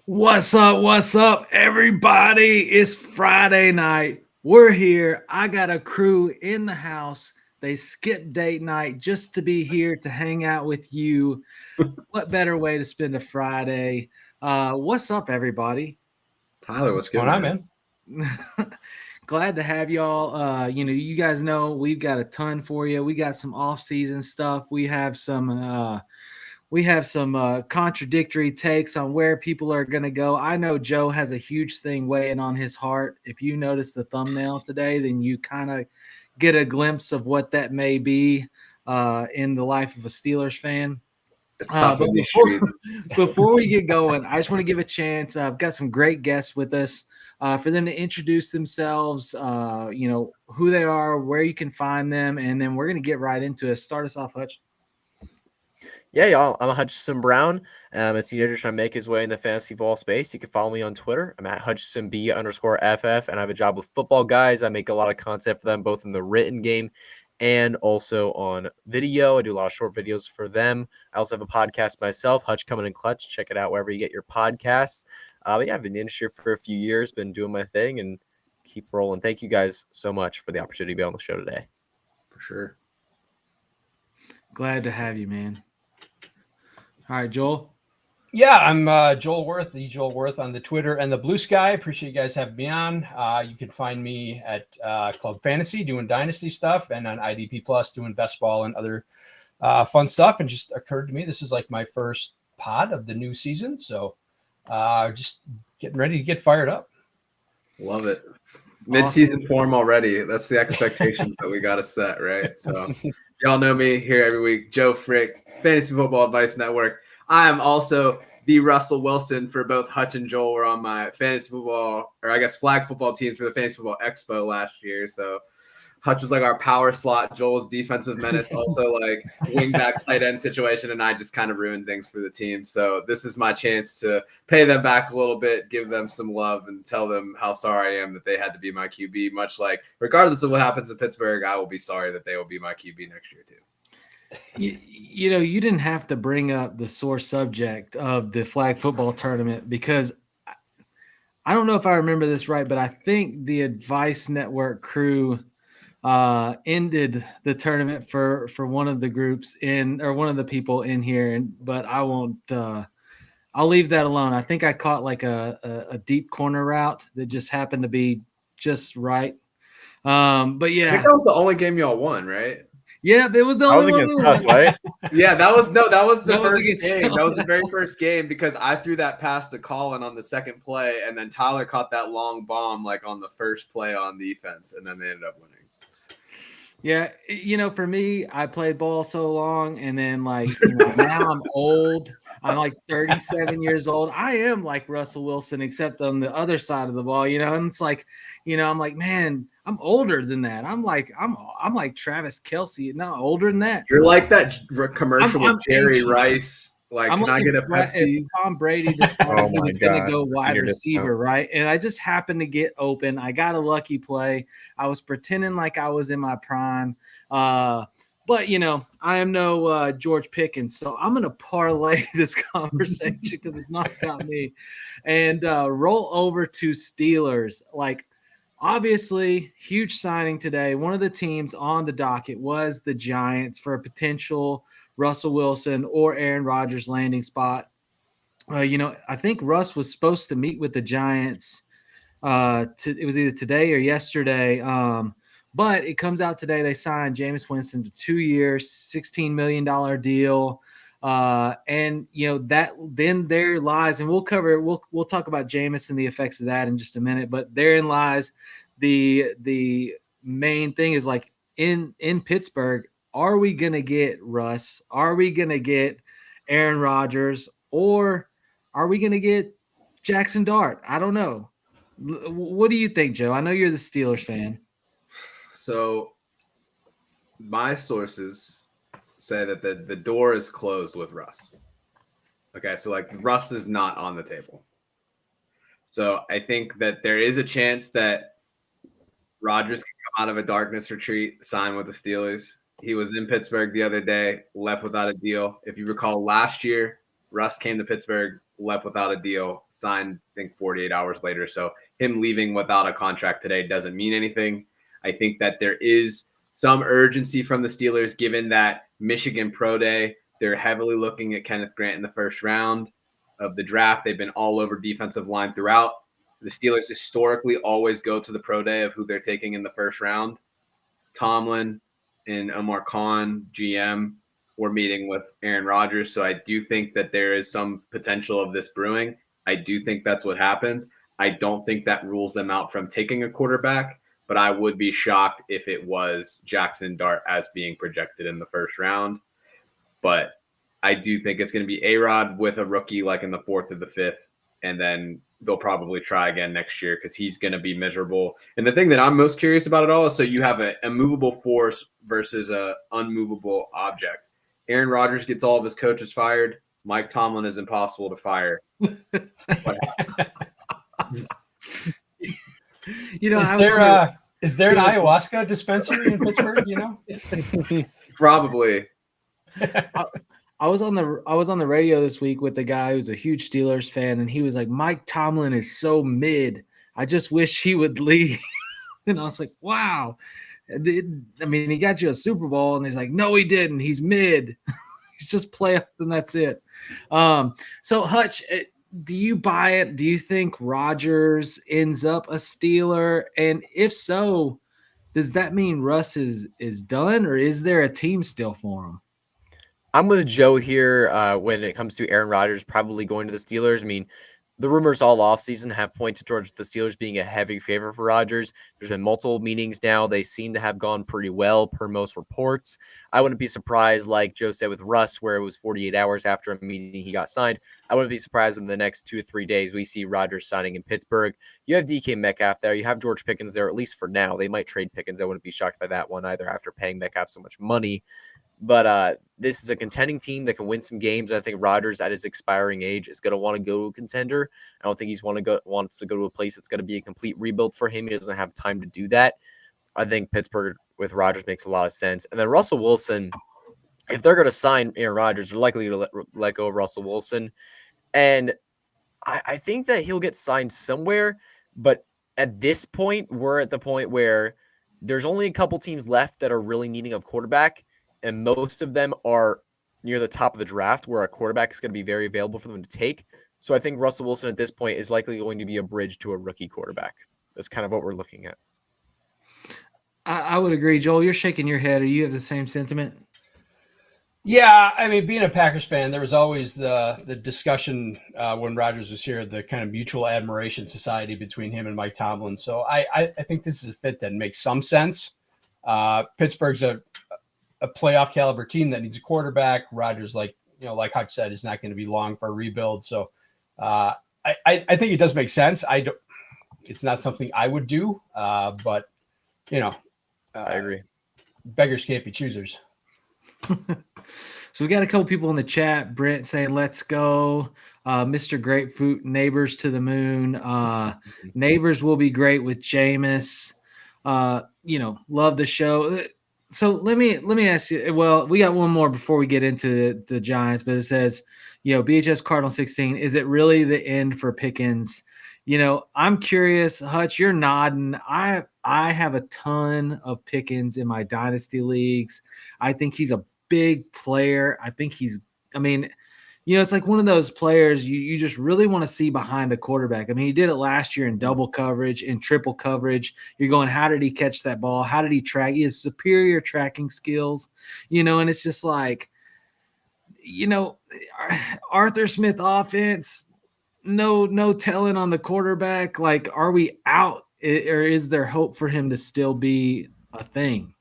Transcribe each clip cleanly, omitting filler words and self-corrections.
What's up, everybody? It's Friday night. We're here. I got a crew in the house. They skipped date night just to be here to hang out with you. What better way to spend a Friday? What's up, everybody? Tyler, what's going on, man? Glad to have y'all. You guys know we've got a ton for you. We got some off-season stuff. We have some contradictory takes on where people are going to go. I know Joe has a huge thing weighing on his heart. If you notice the thumbnail today, then you kind of get a glimpse of what that may be in the life of a Steelers fan. It's tough with these streets. Before we get going, I just want to give a chance. I've got some great guests with us for them to introduce themselves, who they are, where you can find them, and then we're going to get right into it. Start us off, Hutch. Yeah, y'all. I'm Hutchinson Brown. I'm a teenager trying to make his way in the fantasy football space. You can follow me on Twitter. I'm at HutchinsonB_FF, and I have a job with Football Guys. I make a lot of content for them, both in the written game and also on video. I do a lot of short videos for them. I also have a podcast myself, Hutch Coming in Clutch. Check it out wherever you get your podcasts. But yeah, I've been in the industry for a few years, been doing my thing, and keep rolling. Thank you guys so much for the opportunity to be on the show today. For sure. Glad to have you, man. All right, Joel. Yeah, I'm Joel Worth, the Joel Worth on the Twitter and the Blue Sky. Appreciate you guys having me on. You can find me at Club Fantasy doing Dynasty stuff and on IDP Plus doing best ball and other fun stuff. And just occurred to me, this is like my first pod of the new season. So just getting ready to get fired up. Love it. Mid-season form already. That's the expectations that we got to set, right? So y'all know me here every week. Joe Frick, Fantasy Football Advice Network. I am also the Russell Wilson for both Hutch and Joel. Were on my fantasy football, or I guess flag football teams for the Fantasy Football Expo last year. So Hutch was like our power slot. Joel was defensive menace, also like wing back tight end situation, and I just kind of ruined things for the team. So this is my chance to pay them back a little bit, give them some love, and tell them how sorry I am that they had to be my QB. Much like, regardless of what happens in Pittsburgh, I will be sorry that they will be my QB next year too. You didn't have to bring up the sore subject of the flag football tournament because I don't know if I remember this right, but I think the Advice Network crew ended the tournament for one of the groups or one of the people in here, but I won't. I'll leave that alone. I think I caught like a deep corner route that just happened to be just right. But yeah, I think that was the only game y'all won, right? Yeah, it was the only one. Us, right? Yeah, that was the first game. That was the very first game because I threw that pass to Colin on the second play, and then Tyler caught that long bomb like on the first play on defense, and then they ended up winning. Yeah, for me, I played ball so long, and then now I'm old. I'm like 37 years old. I am like Russell Wilson, except on the other side of the ball, and it's like, I'm like, man, I'm older than that. I'm like Travis Kelce, no, older than that. You're like that commercial with Jerry Rice. Like, can I get a Pepsi? If Tom Brady decided he was going to go wide receiver, right? And I just happened to get open. I got a lucky play. I was pretending like I was in my prime. But, I am no George Pickens, so I'm going to parlay this conversation because it's not about me. And roll over to Steelers. Like, obviously, huge signing today. One of the teams on the docket was the Giants for a potential Russell Wilson or Aaron Rodgers landing spot. I think Russ was supposed to meet with the Giants. It was either today or yesterday. But it comes out today they signed Jameis Winston to 2 years, $16 million deal. And that then there lies, and we'll talk about Jameis and the effects of that in just a minute. But therein lies the main thing is like in Pittsburgh. Are we going to get Russ? Are we going to get Aaron Rodgers? Or are we going to get Jackson Dart? I don't know. What do you think, Joe? I know you're the Steelers fan. So my sources say that the door is closed with Russ. Okay, so like Russ is not on the table. So I think that there is a chance that Rodgers can come out of a darkness retreat, sign with the Steelers. He was in Pittsburgh the other day, left without a deal. If you recall last year, Russ came to Pittsburgh, left without a deal, signed, I think, 48 hours later. So him leaving without a contract today doesn't mean anything. I think that there is some urgency from the Steelers, given that Michigan Pro Day, they're heavily looking at Kenneth Grant in the first round of the draft. They've been all over defensive line throughout. The Steelers historically always go to the pro day of who they're taking in the first round. Tomlin and Omar Khan, GM, were meeting with Aaron Rodgers. So I do think that there is some potential of this brewing. I do think that's what happens. I don't think that rules them out from taking a quarterback, but I would be shocked if it was Jackson Dart as being projected in the first round. But I do think it's going to be A-Rod with a rookie like in the 4th or the 5th, and then they'll probably try again next year because he's going to be miserable. And the thing that I'm most curious about it all is, so you have a movable force versus a unmovable object. Aaron Rodgers gets all of his coaches fired. Mike Tomlin is impossible to fire. What happens? Is there an ayahuasca dispensary in Pittsburgh? Probably. I was on the radio this week with the guy who's a huge Steelers fan, and he was like, Mike Tomlin is so mid. I just wish he would leave. And I was like, wow. I mean, he got you a Super Bowl, and he's like, no, he didn't. He's mid. He's just playoffs, and that's it. So, Hutch, do you buy it? Do you think Rodgers ends up a Steeler? And if so, does that mean Russ is done, or is there a team still for him? I'm with Joe here when it comes to Aaron Rodgers probably going to the Steelers. I mean, the rumors all offseason have pointed towards the Steelers being a heavy favorite for Rodgers. There's been multiple meetings now. They seem to have gone pretty well per most reports. I wouldn't be surprised, like Joe said with Russ, where it was 48 hours after a meeting he got signed. I wouldn't be surprised when the next 2 to 3 days we see Rodgers signing in Pittsburgh. You have DK Metcalf there. You have George Pickens there, at least for now. They might trade Pickens. I wouldn't be shocked by that one either after paying Metcalf so much money. But this is a contending team that can win some games. I think Rodgers, at his expiring age, is going to want to go to a contender. I don't think wants to go to a place that's going to be a complete rebuild for him. He doesn't have time to do that. I think Pittsburgh with Rodgers makes a lot of sense. And then Russell Wilson, if they're going to sign Aaron Rodgers, they're likely to let go of Russell Wilson. And I think that he'll get signed somewhere. But at this point, we're at the point where there's only a couple teams left that are really needing a quarterback. And most of them are near the top of the draft where a quarterback is going to be very available for them to take. So I think Russell Wilson at this point is likely going to be a bridge to a rookie quarterback. That's kind of what we're looking at. I would agree. Joel, you're shaking your head. Are you have the same sentiment? Yeah, I mean, being a Packers fan, there was always the discussion when Rodgers was here, the kind of mutual admiration society between him and Mike Tomlin. So I think this is a fit that makes some sense. Pittsburgh's a playoff caliber team that needs a quarterback. Rodgers, like Hutch said, is not going to be long for a rebuild. So I think it does make sense. It's not something I would do, but I agree. Beggars can't be choosers. So we got a couple people in the chat. Brent saying, let's go. Mr. Grapefruit, Neighbors to the moon. Neighbors will be great with Jameis. Love the show. So let me ask you. Well, we got one more before we get into the Giants, but it says, BHS Cardinal 16. Is it really the end for Pickens? I'm curious. Hutch, you're nodding. I have a ton of Pickens in my dynasty leagues. I think he's a big player. I think it's like one of those players you just really want to see behind a quarterback. I mean, he did it last year in double coverage, in triple coverage. You're going, how did he catch that ball? How did he track? He has superior tracking skills, and it's just like, Arthur Smith offense, no telling on the quarterback. Like, are we out, or is there hope for him to still be a thing?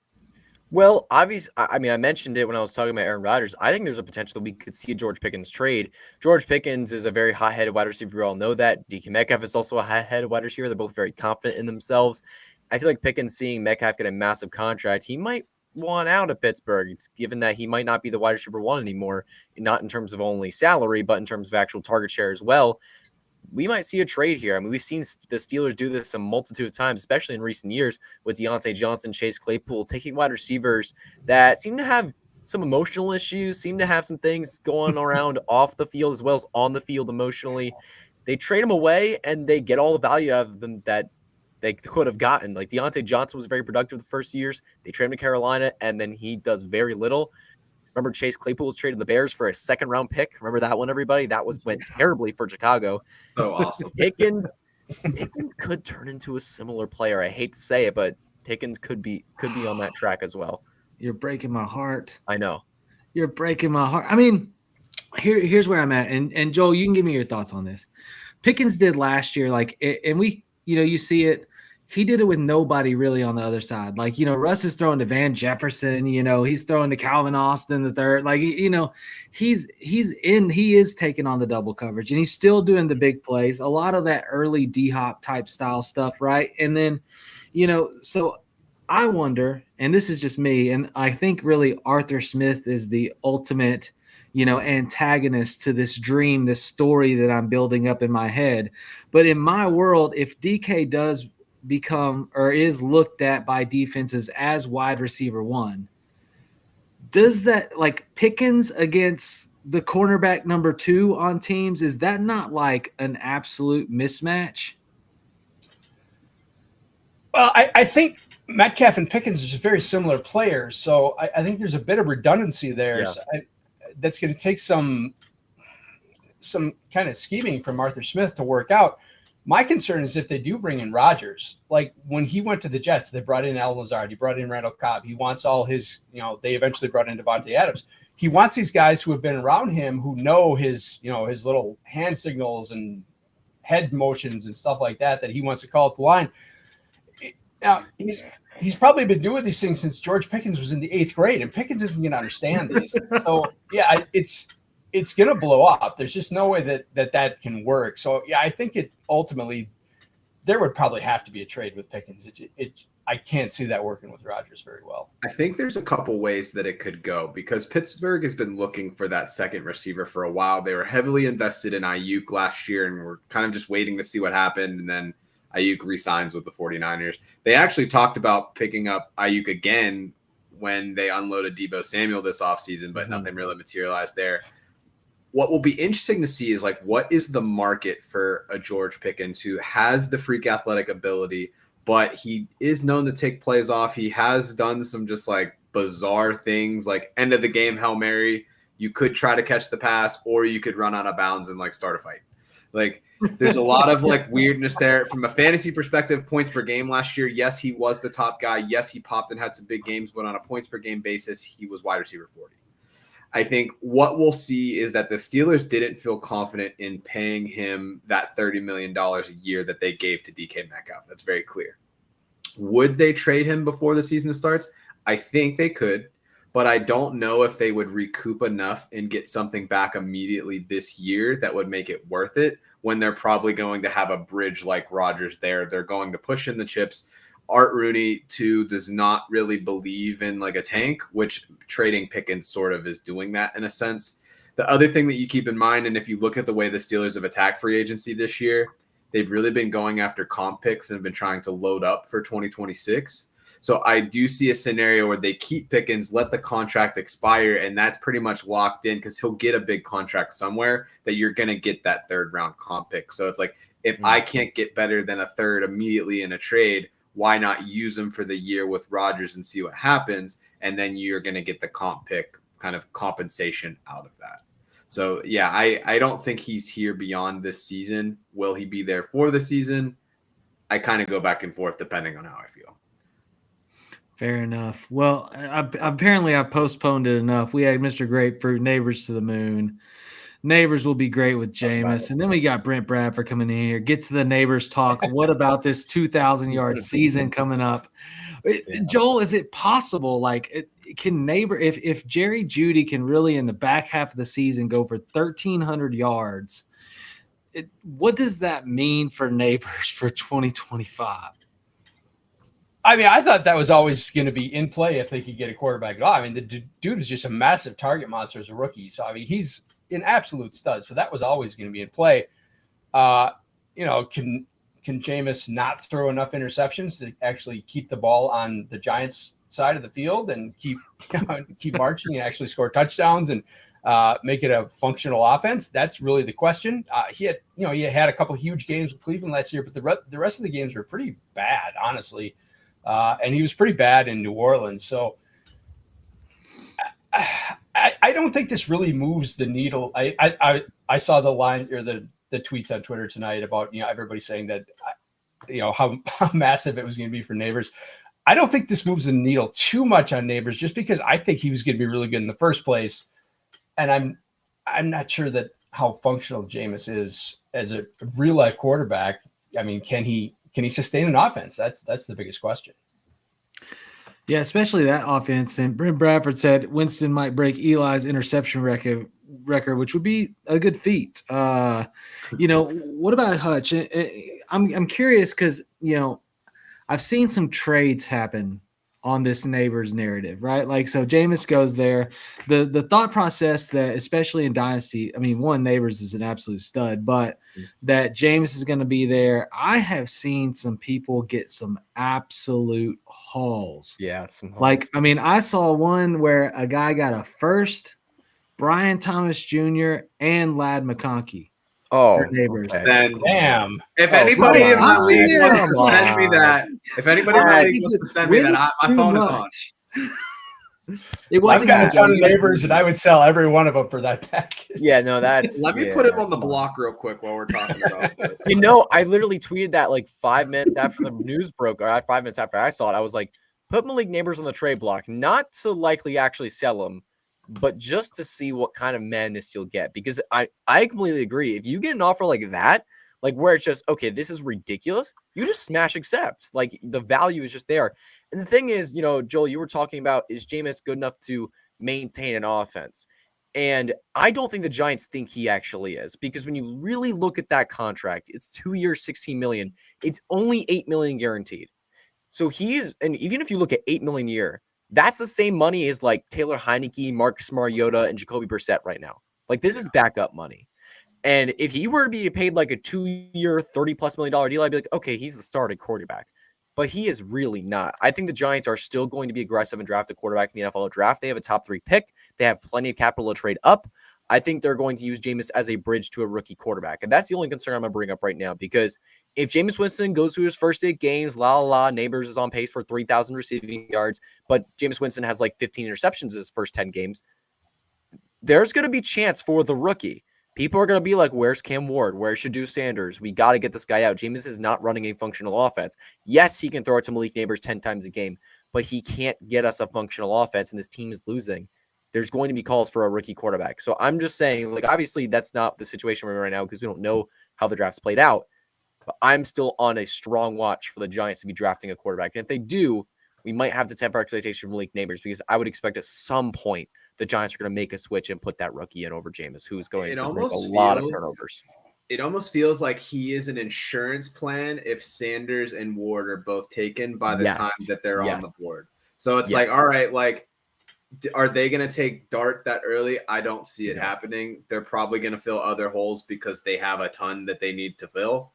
Well, obviously, I mentioned it when I was talking about Aaron Rodgers. I think there's a potential that we could see a George Pickens trade. George Pickens is a very hot-headed wide receiver. We all know that. DK Metcalf is also a hot-headed wide receiver. They're both very confident in themselves. I feel like Pickens, seeing Metcalf get a massive contract, he might one out of Pittsburgh. It's given that he might not be the wide receiver 1 anymore, not in terms of only salary, but in terms of actual target share as well. We might see a trade here. I mean, we've seen the Steelers do this a multitude of times, especially in recent years with Deontay Johnson, Chase Claypool, taking wide receivers that seem to have some emotional issues, seem to have some things going around off the field as well as on the field emotionally. They trade them away and they get all the value out of them that they could have gotten. Like Deontay Johnson was very productive the first years. They trade him to Carolina and then he does very little. Remember Chase Claypool was traded to the Bears for a second-round pick? Remember that one, everybody? That went terribly for Chicago. So awesome. Pickens could turn into a similar player. I hate to say it, but Pickens could be on that track as well. You're breaking my heart. I know. You're breaking my heart. I mean, here's where I'm at. And Joel, you can give me your thoughts on this. Pickens did last year, and we, you see it. He did it with nobody really on the other side. Russ is throwing to Van Jefferson, he's throwing to Calvin Austin the third. He is taking on the double coverage and he's still doing the big plays. A lot of that early D-Hop type style stuff, right? And then, so I wonder, and this is just me, and I think really Arthur Smith is the ultimate, antagonist to this dream, this story that I'm building up in my head. But in my world, if DK does become or is looked at by defenses as wide receiver 1, does that Pickens against the cornerback number 2 on teams, is that not like an absolute mismatch? Well, I think Metcalf and Pickens are just very similar players, so I think there's a bit of redundancy there. Yeah. So that's going to take some kind of scheming from Arthur Smith to work out. My concern is if they do bring in Rodgers, like when he went to the Jets, they brought in Al Lazard, he brought in Randall Cobb. He wants all his, they eventually brought in Davante Adams. He wants these guys who have been around him, who know his little hand signals and head motions and stuff like that he wants to call at the line. Now, he's probably been doing these things since George Pickens was in the 8th grade, and Pickens isn't going to understand these. So, yeah, it's going to blow up. There's just no way that can work. So, yeah, I think it ultimately there would probably have to be a trade with Pickens. I can't see that working with Rodgers very well. I think there's a couple ways that it could go because Pittsburgh has been looking for that second receiver for a while. They were heavily invested in Ayuk last year and were kind of just waiting to see what happened. And then Ayuk re-signs with the 49ers. They actually talked about picking up Ayuk again when they unloaded Deebo Samuel this offseason, but nothing really materialized there. What will be interesting to see is what is the market for a George Pickens who has the freak athletic ability, but he is known to take plays off. He has done some just bizarre things like end of the game Hail Mary. You could try to catch the pass or you could run out of bounds and start a fight. There's a lot of weirdness there from a fantasy perspective. Points per game last year. Yes, he was the top guy. Yes, he popped and had some big games, but on a points per game basis, he was wide receiver 40. I think what we'll see is that the Steelers didn't feel confident in paying him that $30 million a year that they gave to DK Metcalf. That's very clear. Would they trade him before the season starts? I think they could, but I don't know if they would recoup enough and get something back immediately this year that would make it worth it when they're probably going to have a bridge like Rodgers there. They're going to push in the chips. Art Rooney, too, does not really believe in a tank, which trading Pickens sort of is doing that in a sense. The other thing that you keep in mind, and if you look at the way the Steelers have attacked free agency this year, they've really been going after comp picks and have been trying to load up for 2026. So I do see a scenario where they keep Pickens, let the contract expire, and that's pretty much locked in because he'll get a big contract somewhere that you're going to get that third-round comp pick. So it's if I can't get better than a third immediately in a trade, why not use him for the year with Rodgers and see what happens? And then you're going to get the comp pick kind of compensation out of that. So, yeah, I don't think he's here beyond this season. Will he be there for the season? I kind of go back and forth depending on how I feel. Fair enough. Well, apparently I've postponed it enough. We had Mr. Grapefruit, Neighbors to the Moon. Neighbors will be great with Jameis. And then we got Brent Bradford coming in here. Get to the Neighbors talk. What about this 2,000-yard season coming up? Yeah. Joel, is it possible? Can if Jerry Jeudy can really in the back half of the season go for 1,300 yards, what does that mean for Neighbors for 2025? I mean, I thought that was always going to be in play if they could get a quarterback at all. I mean, the dude is just a massive target monster as a rookie. So, I mean, he's an absolute stud. So that was always going to be in play. Can Jameis not throw enough interceptions to actually keep the ball on the Giants' side of the field and keep marching and actually score touchdowns and make it a functional offense? That's really the question. He had a couple of huge games with Cleveland last year, but the rest of the games were pretty bad, honestly. And he was pretty bad in New Orleans. So I don't think this really moves the needle. I saw the line or the tweets on Twitter tonight about, everybody saying that, how massive it was going to be for Neighbors. I don't think this moves the needle too much on Neighbors, just because I think he was going to be really good in the first place. And I'm not sure that how functional Jameis is as a real life quarterback. I mean, can he sustain an offense? That's the biggest question. Yeah, especially that offense. And Brent Bradford said Winston might break Eli's interception record, which would be a good feat. What about Hutch? I'm curious because, I've seen some trades happen on this Neighbors narrative, right? Like, so Jameis goes there. The thought process that, especially in Dynasty, I mean, one, Neighbors is an absolute stud, but that Jameis is going to be there. I have seen some people get some absolute hauls. Yeah, some hauls. Like, I mean, I saw one where a guy got a first, Brian Thomas Jr. and Lad McConkey. Oh, Neighbors. okay. Damn. If anybody in my league wants to send me that, my phone is on. I've got a ton of Neighbors, and I would sell every one of them for that package. Yeah, no, that's. Let me put him on the block real quick while we're talking about this. I literally tweeted that like 5 minutes after the news broke, or 5 minutes after I saw it. I was like, put Malik Neighbors on the trade block, not to likely actually sell him, but just to see what kind of madness you'll get. Because I completely agree. If you get an offer like that, like where it's just, okay, this is ridiculous, you just smash accept. Like the value is just there. And the thing is, Joel, you were talking about, is Jameis good enough to maintain an offense? And I don't think the Giants think he actually is, because when you really look at that contract, it's 2 years, $16 million. It's only $8 million guaranteed. So and even if you look at $8 million a year, that's the same money as like Taylor Heineke, Marcus Mariota, and Jacoby Brissett right now. Like this is backup money. And if he were to be paid like a 2-year, $30+ million deal, I'd be like, okay, he's the starting quarterback. But he is really not. I think the Giants are still going to be aggressive and draft a quarterback in the NFL draft. They have a top 3 pick. They have plenty of capital to trade up. I think they're going to use Jameis as a bridge to a rookie quarterback. And that's the only concern I'm going to bring up right now, because if Jameis Winston goes through his first 8 games, Neighbors is on pace for 3,000 receiving yards, but Jameis Winston has like 15 interceptions in his first 10 games, there's going to be chance for the rookie. People are going to be like, where's Cam Ward? Where's Shadou Sanders? We got to get this guy out. Jameis is not running a functional offense. Yes, he can throw it to Malik Neighbors 10 times a game, but he can't get us a functional offense, and this team is losing. There's going to be calls for a rookie quarterback. So I'm just saying, like, obviously that's not the situation we're in right now because we don't know how the draft's played out. But I'm still on a strong watch for the Giants to be drafting a quarterback. And if they do, we might have to temper expectation for Malik Neighbors, because I would expect at some point the Giants are going to make a switch and put that rookie in over Jameis, who's going to bring a lot of turnovers. It almost feels like he is an insurance plan if Sanders and Ward are both taken by the time that they're on the board. So it's like, all right, like, are they going to take Dart that early? I don't see it happening. They're probably going to fill other holes because they have a ton that they need to fill.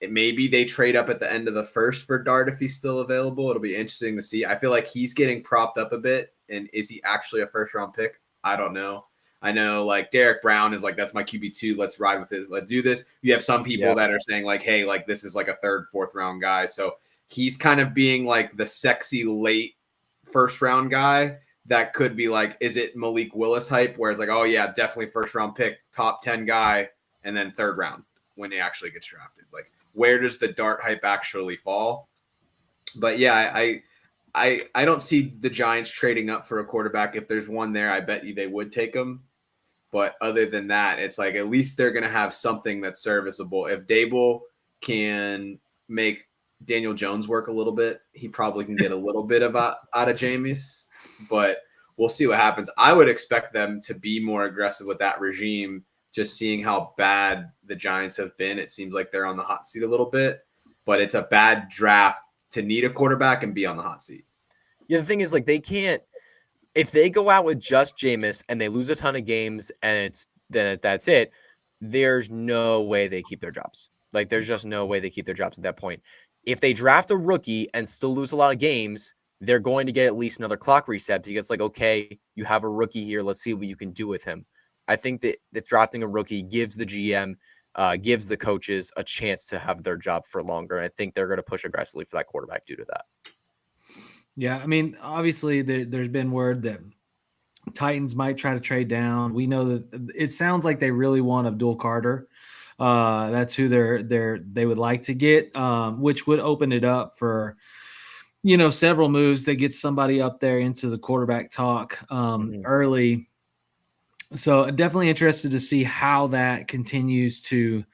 Maybe they trade up at the end of the first for Dart if he's still available. It'll be interesting to see. I feel like he's getting propped up a bit. And is he actually a first-round pick? I don't know. I know, like, Derek Brown is like, that's my QB2. Let's ride with this. Let's do this. You have some people that are saying, like, hey, like, this is like a 3rd, 4th-round guy. So he's kind of being like the sexy late first-round guy that could be like, is it Malik Willis hype, where it's like, oh, yeah, definitely first-round pick, top 10 guy, and then 3rd round when he actually gets drafted. Like, where does the Dart hype actually fall? But, yeah, I don't see the Giants trading up for a quarterback. If there's one there, I bet you they would take him. But other than that, it's like at least they're going to have something that's serviceable. If Dable can make Daniel Jones work a little bit, he probably can get a little bit out of Jameis. But we'll see what happens. I would expect them to be more aggressive with that regime, just seeing how bad the Giants have been. It seems like they're on the hot seat a little bit. But it's a bad draft to need a quarterback and be on the hot seat. Yeah, the thing is, like, they can't, if they go out with just Jameis and they lose a ton of games and that's it, there's no way they keep their jobs. Like, there's just no way they keep their jobs at that point. If they draft a rookie and still lose a lot of games, they're going to get at least another clock reset because, like, okay, you have a rookie here. Let's see what you can do with him. I think that drafting a rookie gives the GM, gives the coaches a chance to have their job for longer. And I think they're going to push aggressively for that quarterback due to that. Yeah, I mean, obviously there's been word that Titans might try to trade down. We know that it sounds like they really want Abdul Carter. That's who they would like to get, which would open it up for, several moves that get somebody up there into the quarterback talk early. So definitely interested to see how that continues to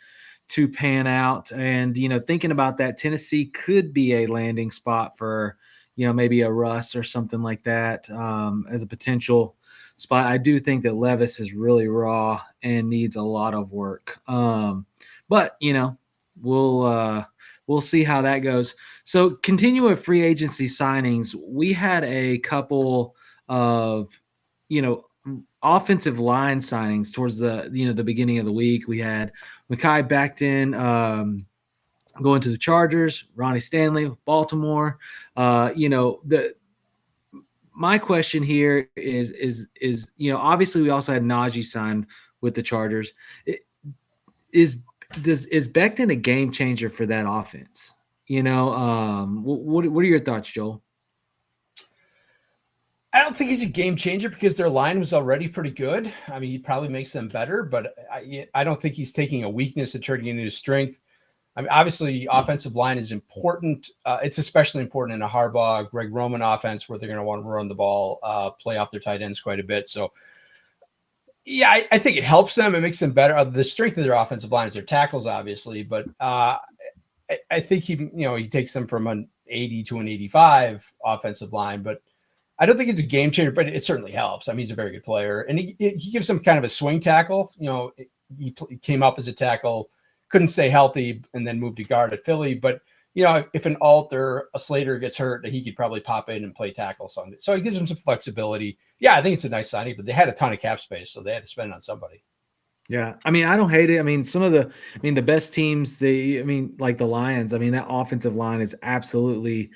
pan out. And, thinking about that, Tennessee could be a landing spot for, maybe a Russ or something like that as a potential spot. I do think that Levis is really raw and needs a lot of work. But, we'll see how that goes. So continuing with free agency signings, we had a couple of, offensive line signings towards the beginning of the week. We had McKai Becton going to the Chargers, Ronnie Stanley, Baltimore. My question here is obviously we also had Najee signed with the Chargers. Is Becton a game changer for that offense? What are your thoughts, Joel? I don't think he's a game changer because their line was already pretty good. I mean, he probably makes them better, but I don't think he's taking a weakness and turning it into strength. I mean, obviously, offensive line is important. It's especially important in a Harbaugh, Greg Roman offense where they're going to want to run the ball, play off their tight ends quite a bit. So, yeah, I think it helps them. It makes them better. The strength of their offensive line is their tackles, obviously, but I think he takes them from an 80 to an 85 offensive line, but I don't think it's a game changer, but it certainly helps. I mean, he's a very good player, and he gives them kind of a swing tackle. He came up as a tackle, couldn't stay healthy, and then moved to guard at Philly. But if an Alt or a Slater gets hurt, he could probably pop in and play tackle something. So it gives them some flexibility. Yeah, I think it's a nice signing, but they had a ton of cap space, so they had to spend it on somebody. Yeah, I mean, I don't hate it. I mean, the best teams, like the Lions, that offensive line is absolutely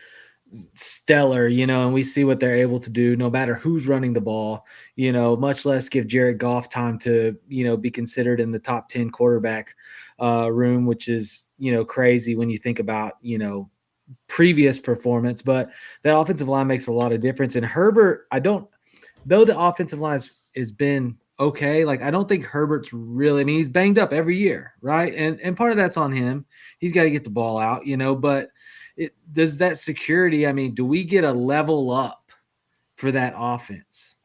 stellar, and we see what they're able to do no matter who's running the ball, much less give Jared Goff time to, be considered in the top 10 quarterback room, which is, crazy when you think about, previous performance. But that offensive line makes a lot of difference. And Herbert, though the offensive line has been okay, like I don't think Herbert's really, he's banged up every year, right? And part of that's on him. He's got to get the ball out, but does that security, do we get a level up for that offense?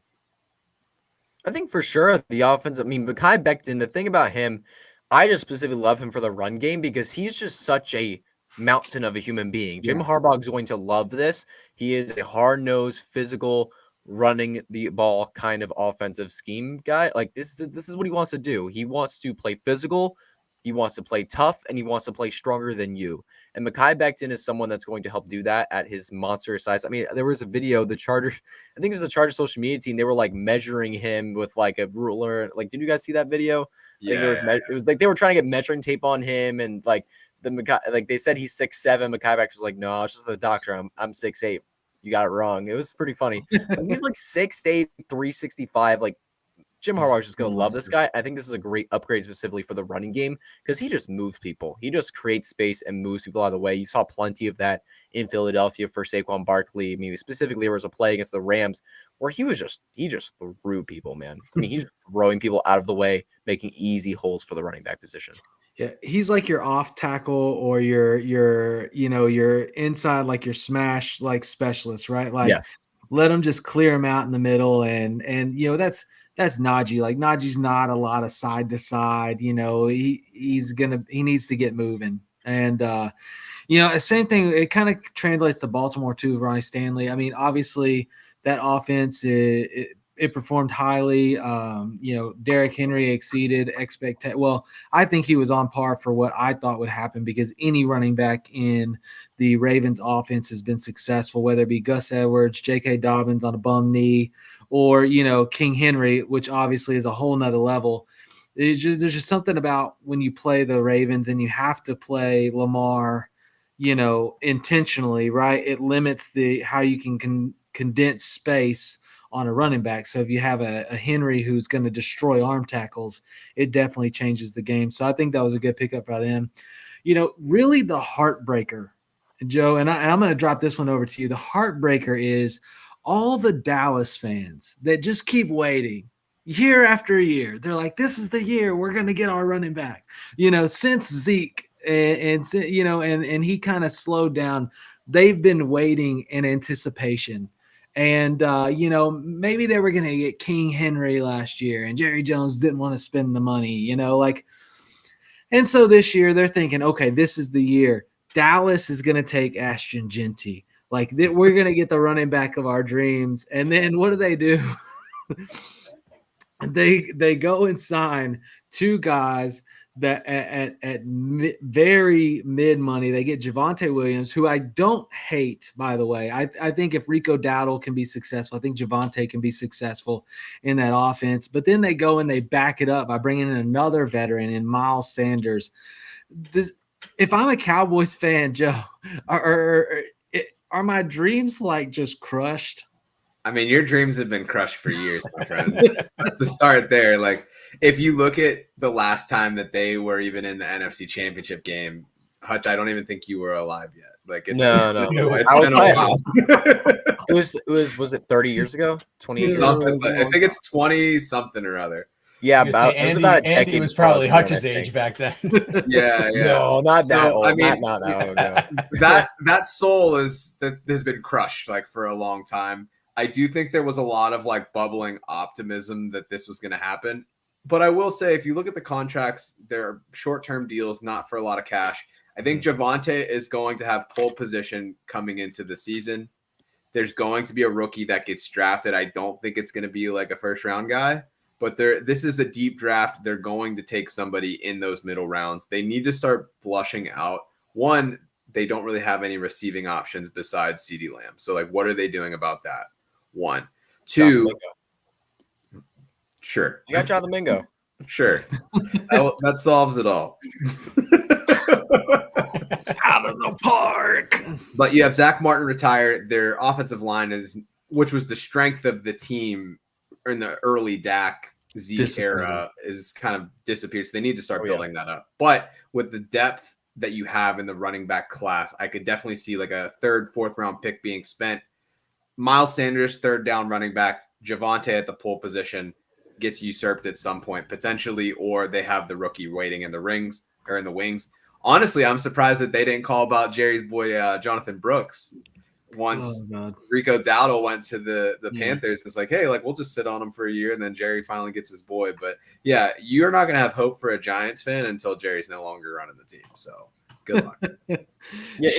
I think for sure the offense, Mekhi Becton, the thing about him, I just specifically love him for the run game because he's just such a mountain of a human being. Jim Harbaugh is going to love this. He is a hard-nosed, physical, running the ball kind of offensive scheme guy. Like this is what he wants to do. He wants to play physical, he wants to play tough, and he wants to play stronger than you. And Mekhi Becton is someone that's going to help do that at his monster size. There was a video, I think it was the Chargers social media team, they were like measuring him with like a ruler. Like, did you guys see that video? Yeah. It was like they were trying to get measuring tape on him, and like they said he's 6'7". Mekhi Becton was like, no, it's just the doctor. I'm 6'8". You got it wrong. It was pretty funny. He's like 6'8", 365. Like, Jim Harbaugh is just going to love this guy. I think this is a great upgrade specifically for the running game because he just moves people. He just creates space and moves people out of the way. You saw plenty of that in Philadelphia for Saquon Barkley. Specifically, there was a play against the Rams where he just threw people, man. He's throwing people out of the way, making easy holes for the running back position. Yeah, he's like your off tackle or your inside, like your smash like specialist, right? Like, yes. Let him just clear him out in the middle, and that's Najee. Like, Najee's not a lot of side to side. He needs to get moving. And same thing. It kind of translates to Baltimore too. Ronnie Stanley. Obviously that offense it it performed highly. Derrick Henry exceeded expectations. Well, I think he was on par for what I thought would happen because any running back in the Ravens offense has been successful, whether it be Gus Edwards, JK Dobbins on a bum knee, or, King Henry, which obviously is a whole nother level. There's just something about when you play the Ravens and you have to play Lamar, intentionally, right? It limits how you can condense space on a running back. So if you have a Henry who's going to destroy arm tackles, it definitely changes the game. So I think that was a good pickup by them. Really the heartbreaker, Joe, and I'm going to drop this one over to you. The heartbreaker is all the Dallas fans that just keep waiting year after year. They're like, this is the year we're going to get our running back, since Zeke and he kind of slowed down. They've been waiting in anticipation. And, maybe they were going to get King Henry last year and Jerry Jones didn't want to spend the money, and so this year they're thinking, okay, this is the year. Dallas is going to take Ashton Genty. We're going to get the running back of our dreams. And then what do? They go and sign two guys that at very mid money. They get Javonte Williams, who I don't hate, by the way. I think if Rico Dowdle can be successful, I think Javonte can be successful in that offense. But then they go and they back it up by bringing in another veteran in Miles Sanders. If I'm a Cowboys fan, Joe, are my dreams just crushed? I mean, your dreams have been crushed for years, my friend. Let's just start there. If you look at the last time that they were even in the NFC Championship game, Hutch, I don't even think you were alive yet. It's been a while. Was it 30 years ago? 20 years ago? I think it's 20 something or other. Yeah, it was about a decade. Andy was probably Hutch's age back then. Yeah. No, not that old. Not that ago. That soul has been crushed for a long time. I do think there was a lot of bubbling optimism that this was going to happen. But I will say, if you look at the contracts, they're short-term deals, not for a lot of cash. I think Javonte is going to have pole position coming into the season. There's going to be a rookie that gets drafted. I don't think it's going to be a first-round guy. But this is a deep draft. They're going to take somebody in those middle rounds. They need to start flushing out. One, they don't really have any receiving options besides CeeDee Lamb. So, what are they doing about that? One. Two. Sure. You got Jonathan Mingo. Sure. That solves it all. Out of the park. But you have Zach Martin retired. Their offensive line which was the strength of the team in the early Dak Zeke era, is kind of disappeared. So they need to start building that up. But with the depth that you have in the running back class, I could definitely see a third, fourth round pick being spent. Miles Sanders, third down running back. Javonte at the pole position gets usurped at some point, potentially, or they have the rookie waiting in the wings. Honestly, I'm surprised that they didn't call about Jerry's boy, Jonathan Brooks. Once Rico Dowdle went to the Panthers, it's hey, we'll just sit on him for a year, and then Jerry finally gets his boy. But yeah, you're not going to have hope for a Giants fan until Jerry's no longer running the team. So good luck.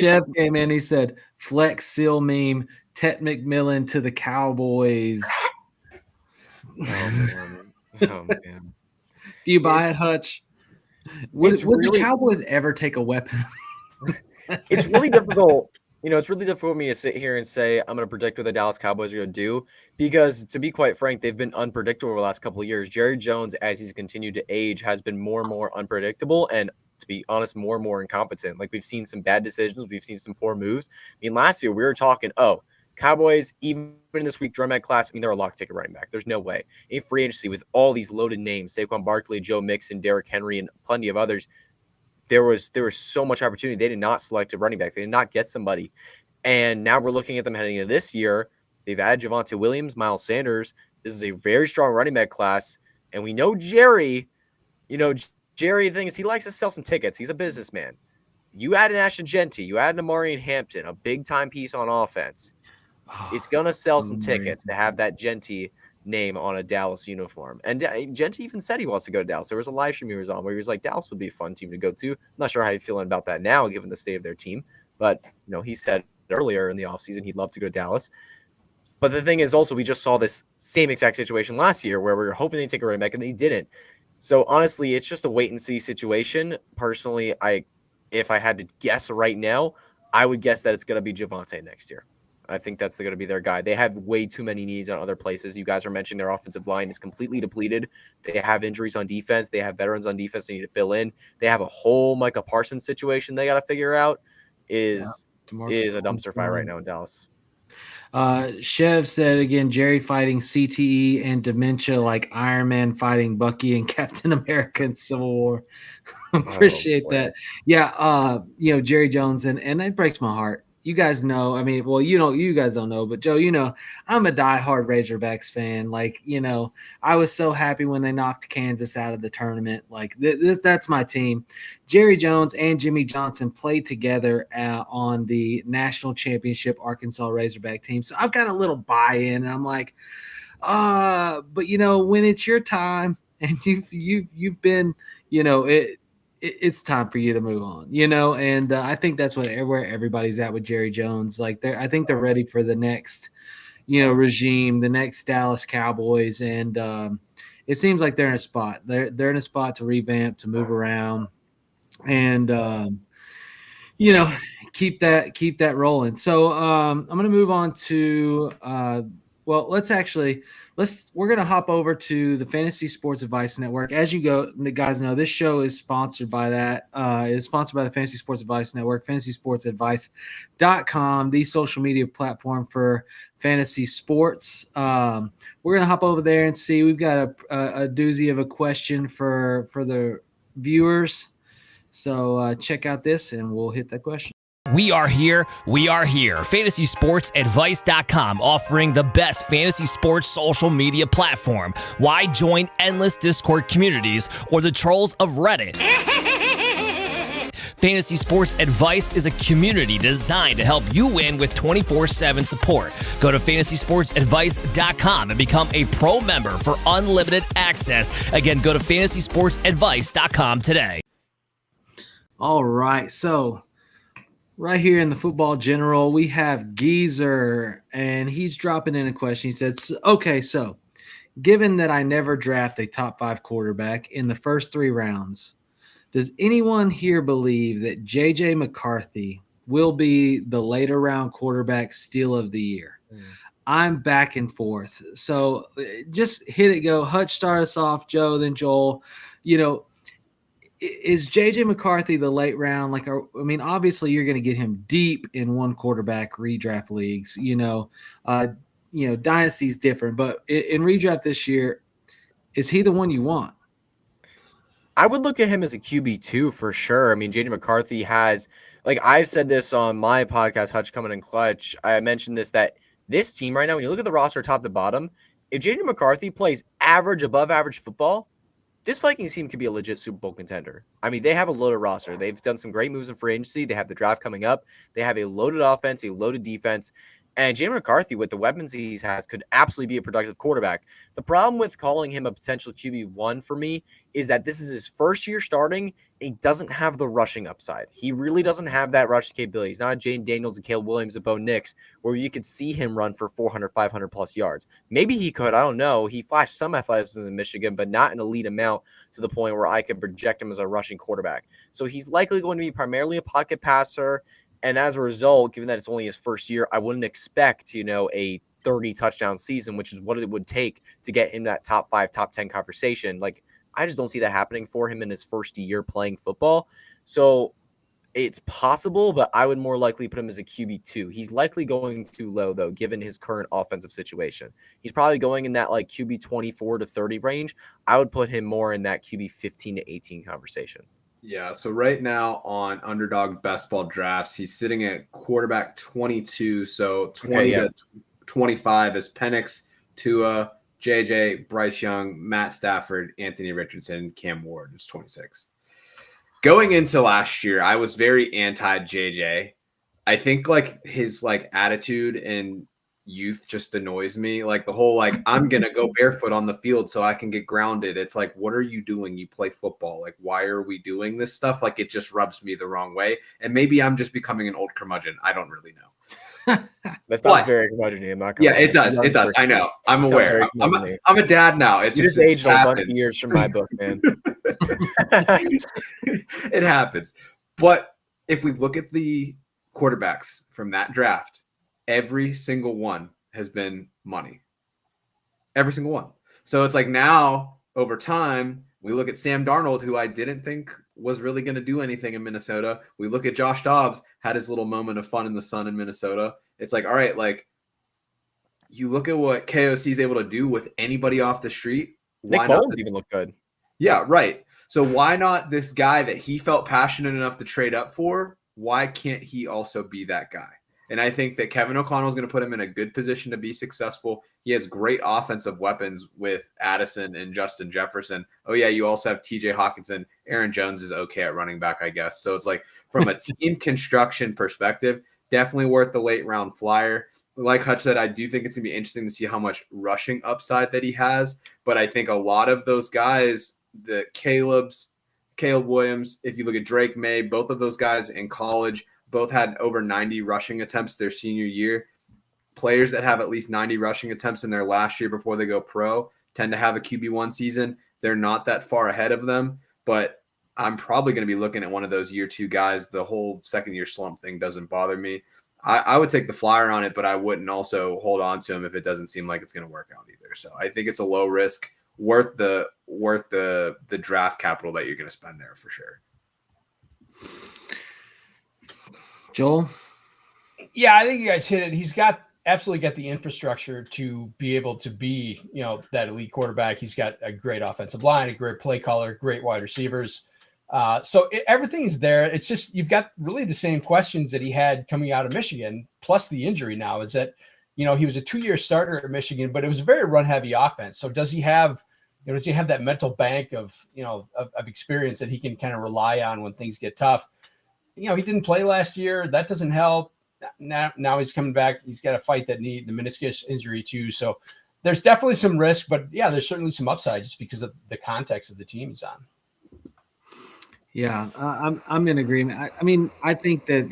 Chef came in, he said, Flex Seal meme, Tet McMillan to the Cowboys. Oh man. Do you buy it, Hutch? Would the Cowboys ever take a weapon? It's really difficult. It's really difficult for me to sit here and say I'm going to predict what the Dallas Cowboys are going to do because, to be quite frank, they've been unpredictable over the last couple of years. Jerry Jones, as he's continued to age, has been more and more unpredictable and, to be honest, more and more incompetent. We've seen some bad decisions. We've seen some poor moves. Last year we were talking, Cowboys, even in this week, drum class, they're a lock ticket running back. There's no way. In free agency, with all these loaded names, Saquon Barkley, Joe Mixon, Derrick Henry, and plenty of others, there was so much opportunity. They did not select a running back. They did not get somebody. And now we're looking at them heading into this year. They've added Javonte Williams, Miles Sanders. This is a very strong running back class. And we know Jerry, Jerry, the thing is, he likes to sell some tickets. He's a businessman. You add an Ashton Genty, you add an Amari Hampton, a big-time piece on offense. It's going to sell some tickets to have that Genty name on a Dallas uniform. And Genty even said he wants to go to Dallas. There was a live stream he was on where he was like, Dallas would be a fun team to go to. I'm not sure how you're feeling about that now, given the state of their team. But, he said earlier in the offseason he'd love to go to Dallas. But the thing is also, we just saw this same exact situation last year where we were hoping they'd take a running back and they didn't. So honestly, it's just a wait and see situation. Personally, if I had to guess right now, I would guess that it's going to be Javonte next year. I think that's going to be their guy. They have way too many needs on other places. You guys are mentioning their offensive line is completely depleted. They have injuries on defense. They have veterans on defense they need to fill in. They have a whole Micah Parsons situation they got to figure out. Is a dumpster fire right now in Dallas. Chev said again, Jerry fighting CTE and dementia like Iron Man fighting Bucky and Captain America in Civil War. Appreciate that. Yeah, Jerry Jones, and it breaks my heart. You guys know, I mean, well, you guys don't know, but Joe, I'm a diehard Razorbacks fan. Like, I was so happy when they knocked Kansas out of the tournament. Like, that's my team. Jerry Jones and Jimmy Johnson played together on the national championship Arkansas Razorback team. So I've got a little buy-in, and I'm like, but when it's your time and you've been, it's time for you to move on, and I think that's where everybody's at with Jerry Jones. Like, I think they're ready for the next, regime, the next Dallas Cowboys, and it seems like they're in a spot. They're in a spot to revamp, to move around, and keep that rolling. So I'm going to move on to we're going to hop over to the Fantasy Sports Advice Network. As you guys know, this show is sponsored by the Fantasy Sports Advice Network, fantasysportsadvice.com, the social media platform for fantasy sports. We're going to hop over there and see. We've got a doozy of a question for the viewers. So check out this and we'll hit that question. We are here. FantasySportsAdvice.com, offering the best fantasy sports social media platform. Why join endless Discord communities or the trolls of Reddit? Fantasy Sports Advice is a community designed to help you win with 24/7 support. Go to FantasySportsAdvice.com and become a pro member for unlimited access. Again, go to FantasySportsAdvice.com today. All right, so right here in the Football General, we have Geezer, and he's dropping in a question. He says, okay, so given that I never draft a top 5 quarterback in the first 3 rounds, does anyone here believe that JJ McCarthy will be the later round quarterback steal of the year? I'm back and forth. So just hit it, go. Hutch, start us off, Joe, then Joel. Is JJ McCarthy the late round? Obviously you're going to get him deep in one quarterback redraft leagues. Dynasty's different, but in redraft this year, is he the one you want? I would look at him as a QB2 for sure. I mean, JJ McCarthy has, I've said this on my podcast, Hutch Coming in Clutch. I mentioned that this team right now, when you look at the roster top to bottom, if JJ McCarthy plays average, above average football, this Vikings team could be a legit Super Bowl contender. I mean, they have a loaded roster. They've done some great moves in free agency. They have the draft coming up. They have a loaded offense, a loaded defense. And James McCarthy, with the weapons he has, could absolutely be a productive quarterback. The problem with calling him a potential QB1 for me is that this is his first year starting, and he doesn't have the rushing upside. He really doesn't have that rushing capability. He's not a Jane Daniels and Caleb Williams and Bo Nix, where you could see him run for 400, 500 plus yards. Maybe he could. I don't know. He flashed some athleticism in Michigan, but not an elite amount to the point where I could project him as a rushing quarterback. So he's likely going to be primarily a pocket passer. And as a result, given that it's only his first year, I wouldn't expect, a 30 touchdown season, which is what it would take to get him that top 5, top 10 conversation. I just don't see that happening for him in his first year playing football. So it's possible, but I would more likely put him as a QB2. He's likely going too low, though, given his current offensive situation. He's probably going in that QB 24 to 30 range. I would put him more in that QB 15 to 18 conversation. Yeah, so right now on Underdog Best Ball Drafts, he's sitting at quarterback 22. So 20 to 25 is Penix, Tua, JJ, Bryce Young, Matt Stafford, Anthony Richardson, Cam Ward is 26th. Going into last year, I was very anti-JJ. I think his attitude and youth just annoys me. The whole I'm gonna go barefoot on the field so I can get grounded. It's what are you doing? You play football. Why are we doing this stuff? It just rubs me the wrong way. And maybe I'm just becoming an old curmudgeon. I don't really know. That's not very curmudgeon. I'm not gonna lie. It does. It does. I know. I'm aware. I'm a dad now. It just aged a bunch of years from my book, man. It happens. But if we look at the quarterbacks from that draft, every single one has been money. Every single one. So it's like now, over time, we look at Sam Darnold, who I didn't think was really going to do anything in Minnesota. We look at Josh Dobbs, had his little moment of fun in the sun in Minnesota. It's like, all right, like you look at what KOC is able to do with anybody off the street. Nick Bolton's even look good. Yeah, right. So why not this guy that he felt passionate enough to trade up for? Why can't he also be that guy? And I think that Kevin O'Connell is going to put him in a good position to be successful. He has great offensive weapons with Addison and Justin Jefferson. Oh, yeah, you also have TJ Hawkinson. Aaron Jones is okay at running back, I guess. So it's like from a team construction perspective, definitely worth the late round flyer. Like Hutch said, I do think it's going to be interesting to see how much rushing upside that he has. But I think a lot of those guys, the Caleb Williams, if you look at Drake May, both of those guys in college, both had over 90 rushing attempts their senior year. Players that have at least 90 rushing attempts in their last year before they go pro tend to have a QB1 season. They're not that far ahead of them, but I'm probably going to be looking at one of those year two guys. The whole second year slump thing doesn't bother me. I would take the flyer on it, but I wouldn't also hold on to him if it doesn't seem like it's going to work out either. So I think it's a low risk, worth the draft capital that you're going to spend there for sure. Joel? Yeah, I think you guys hit it. He's absolutely got the infrastructure to be able to be, that elite quarterback. He's got a great offensive line, a great play caller, great wide receivers. So everything is there. It's just, you've got really the same questions that he had coming out of Michigan, plus the injury now is that, he was a 2-year starter at Michigan, but it was a very run heavy offense. So does he have that mental bank of experience that he can kind of rely on when things get tough? He didn't play last year. That doesn't help. Now he's coming back. He's got to fight the meniscus injury too. So there's definitely some risk, but yeah, there's certainly some upside just because of the context of the team he's on. Yeah, I'm in agreement. I think that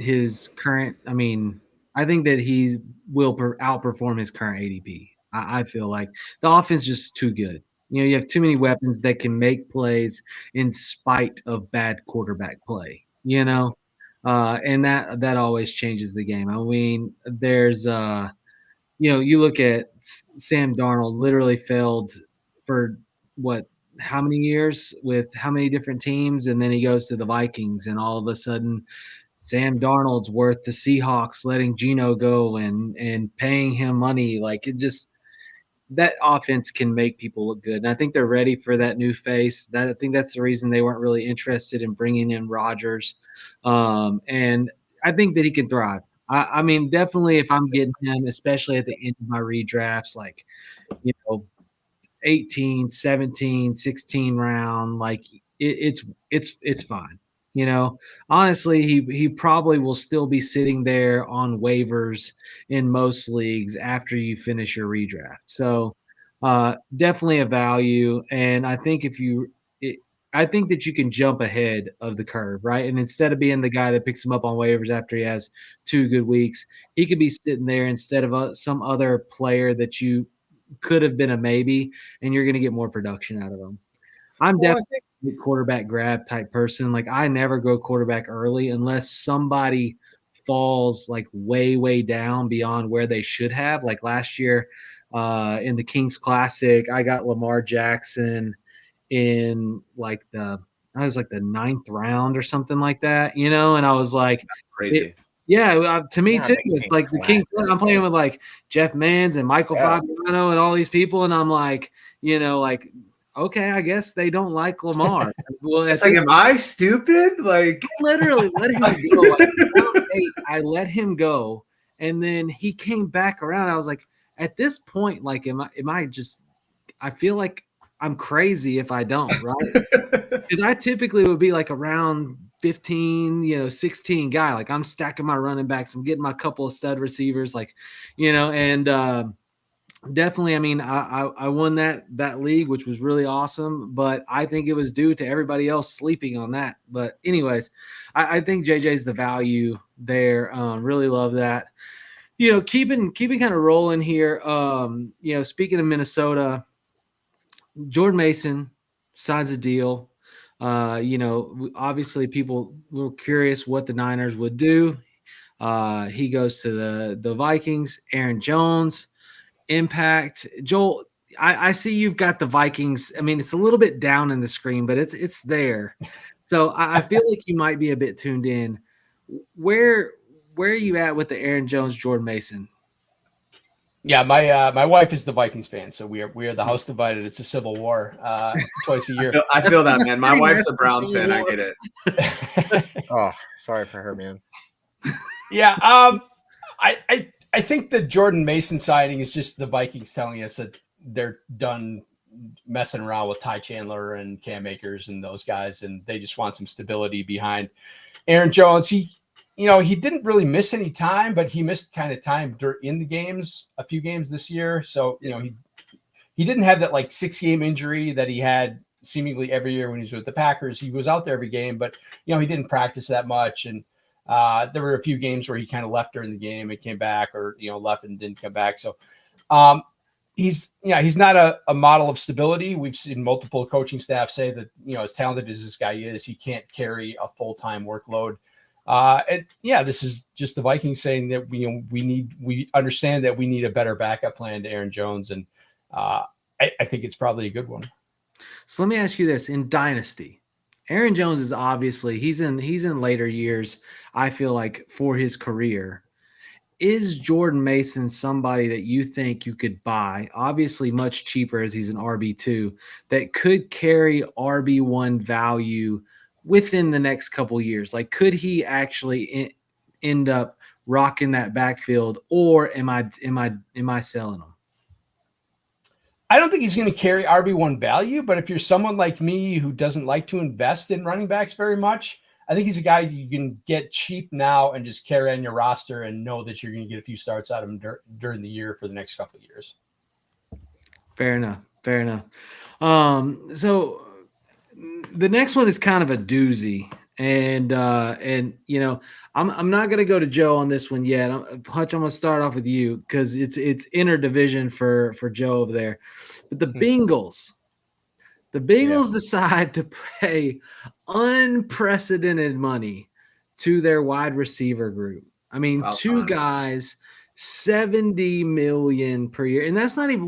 he will outperform his current ADP. I feel like the offense is just too good. You have too many weapons that can make plays in spite of bad quarterback play. And that always changes the game. There's you look at Sam Darnold literally failed for how many years with how many different teams, and then he goes to the Vikings, and all of a sudden Sam Darnold's worth the Seahawks letting Geno go and paying him money. Like it just, that offense can make people look good. And I think they're ready for that new face. I think that's the reason they weren't really interested in bringing in Rodgers. And I think that he can thrive. Definitely if I'm getting him, especially at the end of my redrafts, 18, 17, 16 round, like it's fine. Honestly, he probably will still be sitting there on waivers in most leagues after you finish your redraft. So definitely a value. And I think I think that you can jump ahead of the curve, right? And instead of being the guy that picks him up on waivers after he has 2 good weeks, he could be sitting there instead of some other player that you could have been a maybe, and you're going to get more production out of him. I'm definitely a quarterback grab type person. Like I never go quarterback early unless somebody falls like way, way down beyond where they should have. Like last year in the Kings Classic, I got Lamar Jackson in the 9th round or something like that, and I was like, crazy. To me too. It's like the Kings. I'm playing with like Jeff Manns and Michael Fabiano and all these people, and I'm like, okay, I guess they don't like Lamar. Well, it's like, am I stupid? Like, I literally let him go. I let him go, and then he came back around. I was like, at this point, like, am I just? I feel like I'm crazy if I don't, right? Because I typically would be like around 15, 16 guy. Like I'm stacking my running backs. I'm getting my couple of stud receivers, and definitely, I won that league, which was really awesome, but I think it was due to everybody else sleeping on that. But anyways, I think JJ's the value there. Really love that. keeping kind of rolling here. Speaking of Minnesota, Jordan Mason signs a deal. Obviously people were curious what the Niners would do. He goes to the Vikings. Aaron Jones, impact. Joel, I see you've got the Vikings. I mean, it's a little bit down in the screen, but it's there. So I feel like you might be a bit tuned in. Where are you at with the Aaron Jones, Jordan Mason? Yeah, my wife is the Vikings fan, so we are the house divided. It's a civil war twice a year. I feel that, man. My wife's a Browns fan. I get it. Oh, sorry for her, man. Yeah, I think the Jordan Mason signing is just the Vikings telling us that they're done messing around with Ty Chandler and Cam Akers and those guys, and they just want some stability behind Aaron Jones. He didn't really miss any time, but he missed kind of time in the games, a few games this year. So, he didn't have that like 6-game injury that he had seemingly every year when he was with the Packers. He was out there every game, but, he didn't practice that much. And there were a few games where he kind of left during the game and came back, or, left and didn't come back. So he's not a model of stability. We've seen multiple coaching staff say that, as talented as this guy is, he can't carry a full-time workload. This is just the Vikings saying that we understand that we need a better backup plan to Aaron Jones, and I think it's probably a good one. So let me ask you this: in Dynasty, Aaron Jones is obviously he's in later years. I feel like for his career, is Jordan Mason somebody that you think you could buy? Obviously, much cheaper as he's an RB2 that could carry RB1 value within the next couple of years. Like, could he actually end up rocking that backfield, or am I selling him? I don't think he's going to carry RB1 value, but if you're someone like me who doesn't like to invest in running backs very much, I think he's a guy you can get cheap now and just carry on your roster and know that you're going to get a few starts out of him during the year for the next couple of years. Fair enough. So the next one is kind of a doozy, and I'm not going to go to Joe on this one yet. Hutch, I'm going to start off with you because it's interdivision for Joe over there. But the Bengals decide to pay unprecedented money to their wide receiver group. I mean, two guys, $70 million per year. And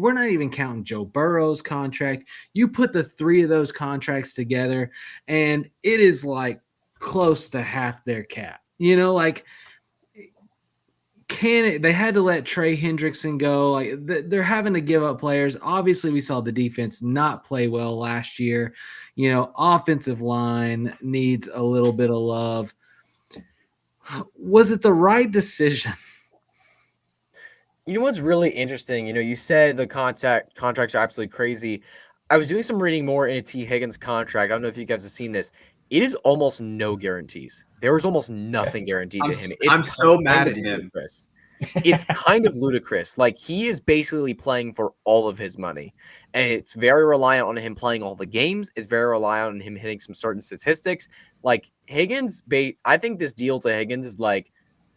we're not even counting Joe Burrow's contract. You put the three of those contracts together and it is like close to half their cap. They had to let Trey Hendrickson go. Like, they're having to give up players. Obviously, we saw the defense not play well last year. Offensive line needs a little bit of love. Was it the right decision? What's really interesting, you said the contracts are absolutely crazy. I was doing some reading more into T. Higgins' contract. I don't know if you guys have seen this. It is almost no guarantees. There was almost nothing guaranteed to him. I'm so mad at him. It's kind of ludicrous. Like, he is basically playing for all of his money. And it's very reliant on him playing all the games. It's very reliant on him hitting some certain statistics. Like, Higgins, I think this deal to Higgins is like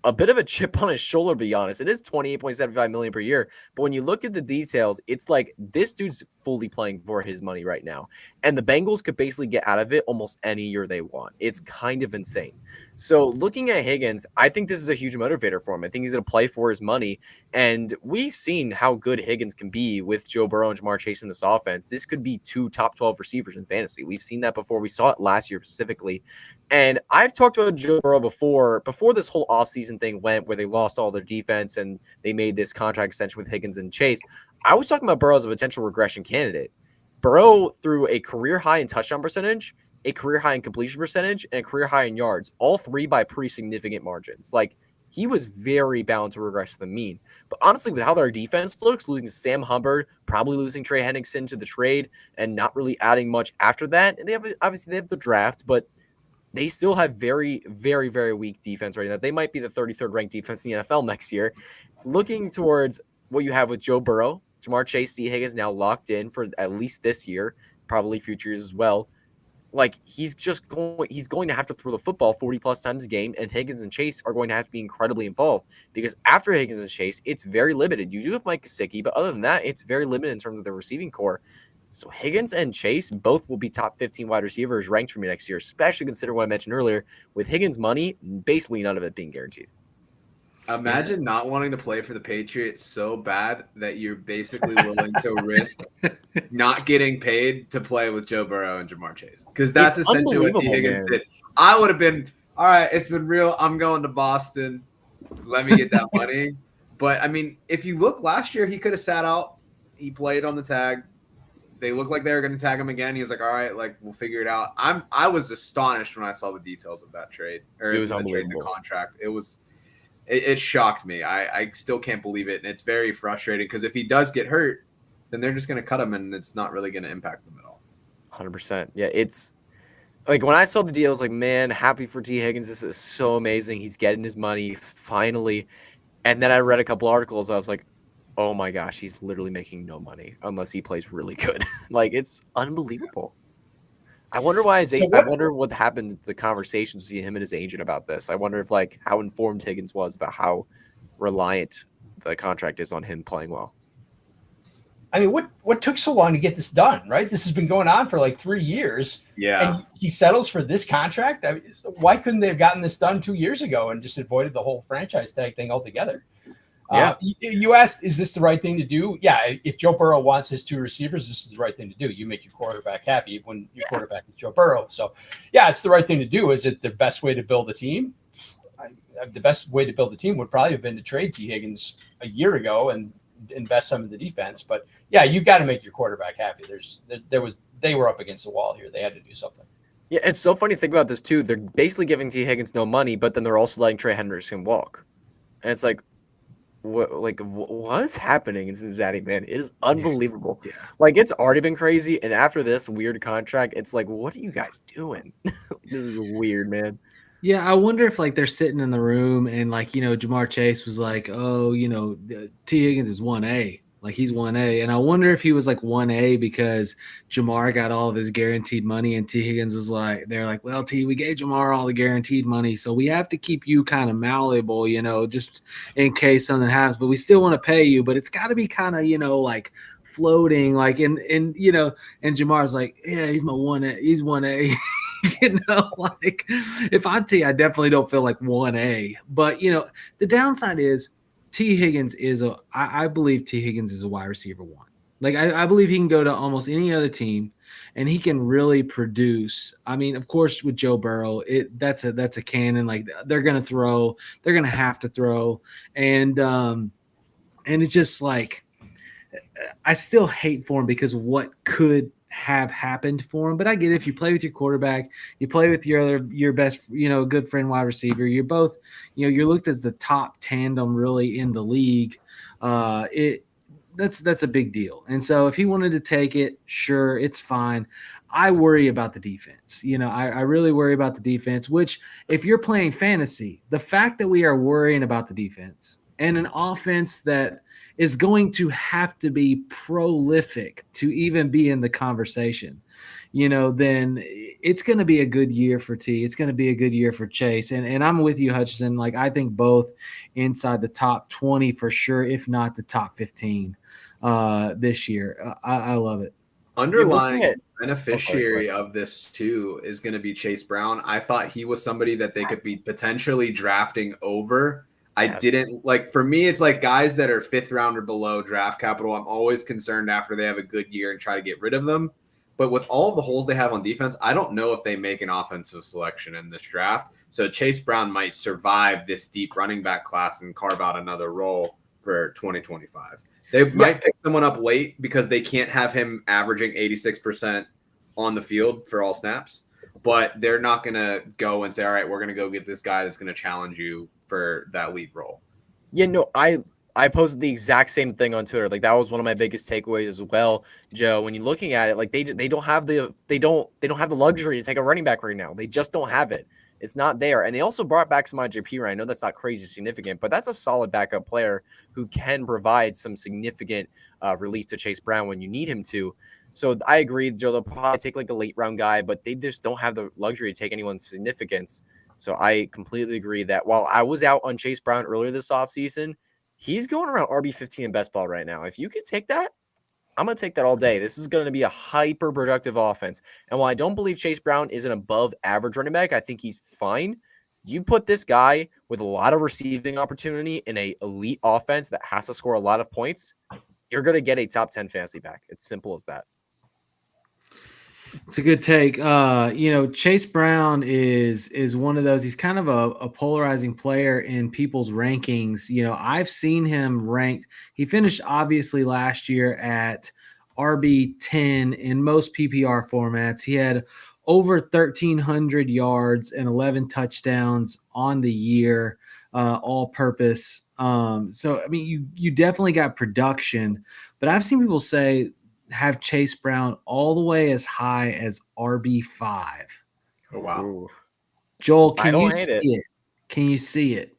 a bit of a chip on his shoulder, to be honest. It is $28.75 million per year. But when you look at the details, it's like this dude's fully playing for his money right now. And the Bengals could basically get out of it almost any year they want. It's kind of insane. So looking at Higgins, I think this is a huge motivator for him. I think he's going to play for his money. And we've seen how good Higgins can be with Joe Burrow and Jamar Chase in this offense. This could be 2 top 12 receivers in fantasy. We've seen that before. We saw it last year specifically. And I've talked about Joe Burrow before this whole offseason thing went where they lost all their defense and they made this contract extension with Higgins and Chase. I was talking about Burrow as a potential regression candidate. Burrow threw a career high in touchdown percentage, a career high in completion percentage, and a career high in yards, all three by pretty significant margins. Like, he was very bound to regress to the mean. But honestly, with how their defense looks, losing Sam Hubbard, probably losing Trey Hendrickson to the trade, and not really adding much after that, and they have the draft, but they still have very, very, very weak defense right now. They might be the 33rd ranked defense in the NFL next year. Looking towards what you have with Joe Burrow, Jamar Chase, T. Higgins now locked in for at least this year, probably future years as well. like he's going to have to throw the football 40 plus times a game, and Higgins and Chase are going to have to be incredibly involved because after Higgins and Chase, it's very limited. You do have Mike Gesicki, but other than that, it's very limited in terms of the receiving core. So Higgins and Chase both will be top 15 wide receivers ranked for me next year, especially considering what I mentioned earlier with Higgins' money, basically none of it being guaranteed. Imagine not wanting to play for the Patriots so bad that you're basically willing to risk not getting paid to play with Joe Burrow and Jamar Chase. Because that's essentially what T. Higgins did. I would have been, all right, it's been real. I'm going to Boston. Let me get that money. But, I mean, if you look last year, he could have sat out. He played on the tag. They looked like they were going to tag him again. He was like, all right, like, we'll figure it out. I was astonished when I saw the details of that trade. Or it was the trade, the contract. It shocked me. I still can't believe it. And it's very frustrating because if he does get hurt, then they're just going to cut him and it's not really going to impact them at all. 100%. Yeah, it's like when I saw the deal, I was like, man, happy for T. Higgins. This is so amazing. He's getting his money finally. And then I read a couple articles. I was like, oh my gosh, he's literally making no money unless he plays really good. Like, it's unbelievable. I wonder why I wonder what happened to the conversations with him and his agent about this. I wonder if like how informed Higgins was about how reliant the contract is on him playing well. I mean, what took so long to get this done, right? This has been going on for like 3 years. Yeah. And he settles for this contract. I mean, why couldn't they have gotten this done 2 years ago and just avoided the whole franchise tag thing altogether? Yeah. You asked, is this the right thing to do? Yeah. If Joe Burrow wants his 2 receivers, this is the right thing to do. You make your quarterback happy when your quarterback is Joe Burrow. So, yeah, it's the right thing to do. Is it the best way to build a team? The best way to build a team would probably have been to trade T. Higgins a year ago and invest some in the defense. But, yeah, you got to make your quarterback happy. They were up against the wall here. They had to do something. Yeah, it's so funny to think about this, too. They're basically giving T. Higgins no money, but then they're also letting Trey Hendrickson walk. And it's like, what is happening in Cincinnati, man? It is unbelievable. Yeah. Like, it's already been crazy, and after this weird contract, it's like, what are you guys doing? This is weird, man. Yeah, I wonder if like they're sitting in the room and like, Jamar Chase was like, oh, T. Higgins is 1A. Like he's 1A. And I wonder if he was like 1A because Jamar got all of his guaranteed money and T. Higgins was like, they're like, well, T, we gave Jamar all the guaranteed money. So we have to keep you kind of malleable, just in case something happens. But we still want to pay you. But it's got to be kind of, like floating. Like, and Jamar's like, yeah, he's my 1A. He's 1A. Like if I'm T, I definitely don't feel like 1A. But, the downside is, T. Higgins I believe T. Higgins is a wide receiver 1. Like I believe he can go to almost any other team and he can really produce. I mean, of course, with Joe Burrow, that's a cannon. Like they're going to throw, they're going to have to throw. And it's just like, I still hate for him because of what could have happened for him. But I get it. If you play with your quarterback, you play with your best, good friend wide receiver, you're both, you're looked as the top tandem really in the league. That's a big deal. And so if he wanted to take it, sure, it's fine. I worry about the defense. I really worry about the defense, which if you're playing fantasy, the fact that we are worrying about the defense and an offense that is going to have to be prolific to even be in the conversation, then it's going to be a good year for T. It's going to be a good year for Chase. And I'm with you, Hutchinson. Like, I think both inside the top 20 for sure, if not the top 15 this year. I love it. Underlying beneficiary of this too is going to be Chase Brown. I thought he was somebody that they could be potentially drafting over. I didn't like, for me, it's like guys that are 5th round or below draft capital. I'm always concerned after they have a good year and try to get rid of them. But with all of the holes they have on defense, I don't know if they make an offensive selection in this draft. So Chase Brown might survive this deep running back class and carve out another role for 2025. They might pick someone up late because they can't have him averaging 86% on the field for all snaps. But they're not going to go and say, all right, we're going to go get this guy that's going to challenge you for that lead role. Yeah, no, I posted the exact same thing on Twitter. Like that was one of my biggest takeaways as well, Joe. When you're looking at it, like they don't have the luxury to take a running back right now. They just don't have it. It's not there. And they also brought back some IJP, right? I know that's not crazy significant, but that's a solid backup player who can provide some significant release to Chase Brown when you need him to. So I agree, Joe. They'll probably take like a late round guy, but they just don't have the luxury to take anyone's significance. So I completely agree that while I was out on Chase Brown earlier this offseason, he's going around RB15 in best ball right now. If you could take that, I'm going to take that all day. This is going to be a hyper productive offense. And while I don't believe Chase Brown is an above average running back, I think he's fine. You put this guy with a lot of receiving opportunity in a elite offense that has to score a lot of points, you're going to get a top 10 fantasy back. It's simple as that. It's a good take. Chase Brown is one of those. He's kind of a polarizing player in people's rankings. I've seen him ranked. He finished obviously last year at RB10 in most PPR formats. He had over 1,300 yards and 11 touchdowns on the year, all purpose. So, I mean, you definitely got production, but I've seen people have Chase Brown all the way as high as RB5. Oh, wow. Ooh. Joel, can you see it? Can you see it?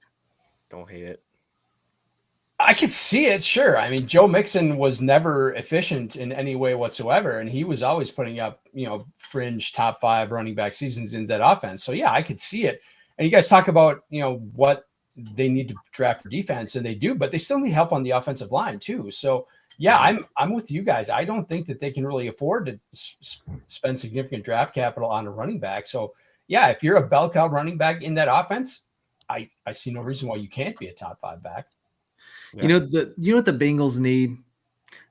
Don't hate it. I could see it, sure. I mean, Joe Mixon was never efficient in any way whatsoever, and he was always putting up, fringe top 5 running back seasons in that offense. So, yeah, I could see it. And you guys talk about, what they need to draft for defense, and they do, but they still need help on the offensive line too. So, yeah, I'm with you guys. I don't think that they can really afford to spend significant draft capital on a running back. So, yeah, if you're a bell cow running back in that offense, I see no reason why you can't be a top 5 back. Yeah. You know what the Bengals need?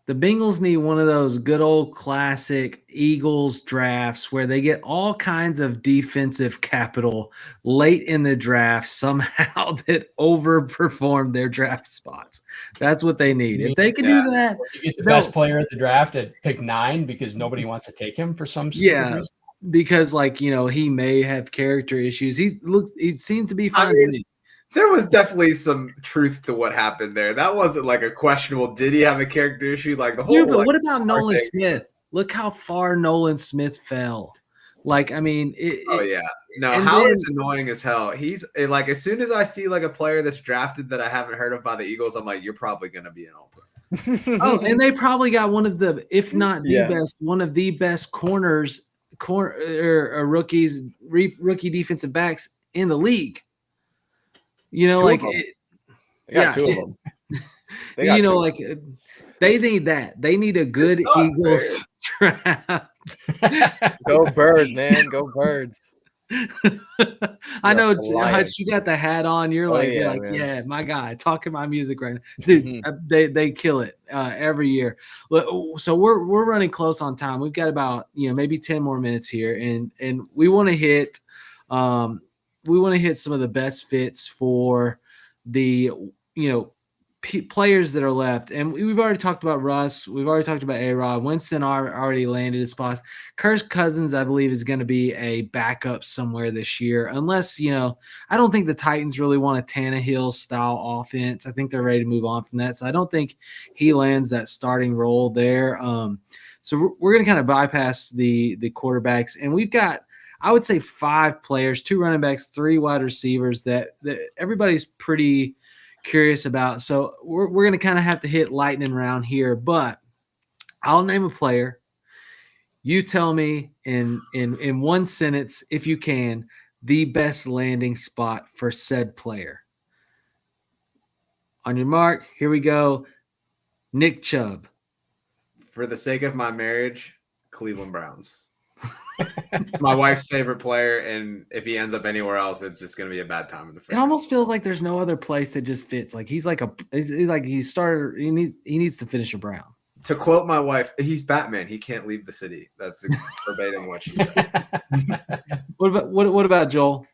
The Bengals need one of those good old classic Eagles drafts where they get all kinds of defensive capital late in the draft somehow that overperform their draft spots. That's what they need. If they can do that, you get the best player at the draft at pick 9 because nobody wants to take him for some reason. Because he may have character issues. He seems to be fine to me. There was definitely some truth to what happened there. That wasn't like a questionable. Did he have a character issue? Like the whole. But what about Nolan Smith? Look how far Nolan Smith fell. Howard's annoying as hell. He's like, as soon as I see like a player that's drafted that I haven't heard of by the Eagles, I'm like, you're probably going to be an all-pro. And they probably got one of the, if not the best, one of the best rookie defensive backs in the league. They got 2 of them. They need that. They need a good Eagles draft. Go Birds, man. Go Birds. I know, Hutch, you got the hat on. You're yeah, my guy, talking my music right now. Dude, they kill it every year. So we're running close on time. We've got about maybe 10 more minutes here, and we want to hit some of the best fits for the players that are left. And we've already talked about Russ. We've already talked about A-Rod. Winston already landed his spot. Kirk Cousins, I believe, is going to be a backup somewhere this year. Unless, I don't think the Titans really want a Tannehill-style offense. I think they're ready to move on from that. So I don't think he lands that starting role there. So we're going to kind of bypass the quarterbacks. And we've got, I would say, 5 players, 2 running backs, 3 wide receivers that everybody's pretty curious about. So we're going to kind of have to hit lightning round here, but I'll name a player. You tell me in one sentence, if you can, the best landing spot for said player. On your mark, here we go. Nick Chubb. For the sake of my marriage, Cleveland Browns. My wife's favorite player, and if he ends up anywhere else, it's just going to be a bad time in the franchise. It almost feels like there's no other place that just fits. Like he needs to finish a Brown. To quote my wife, he's Batman. He can't leave the city. That's verbatim what she said. What about Joel?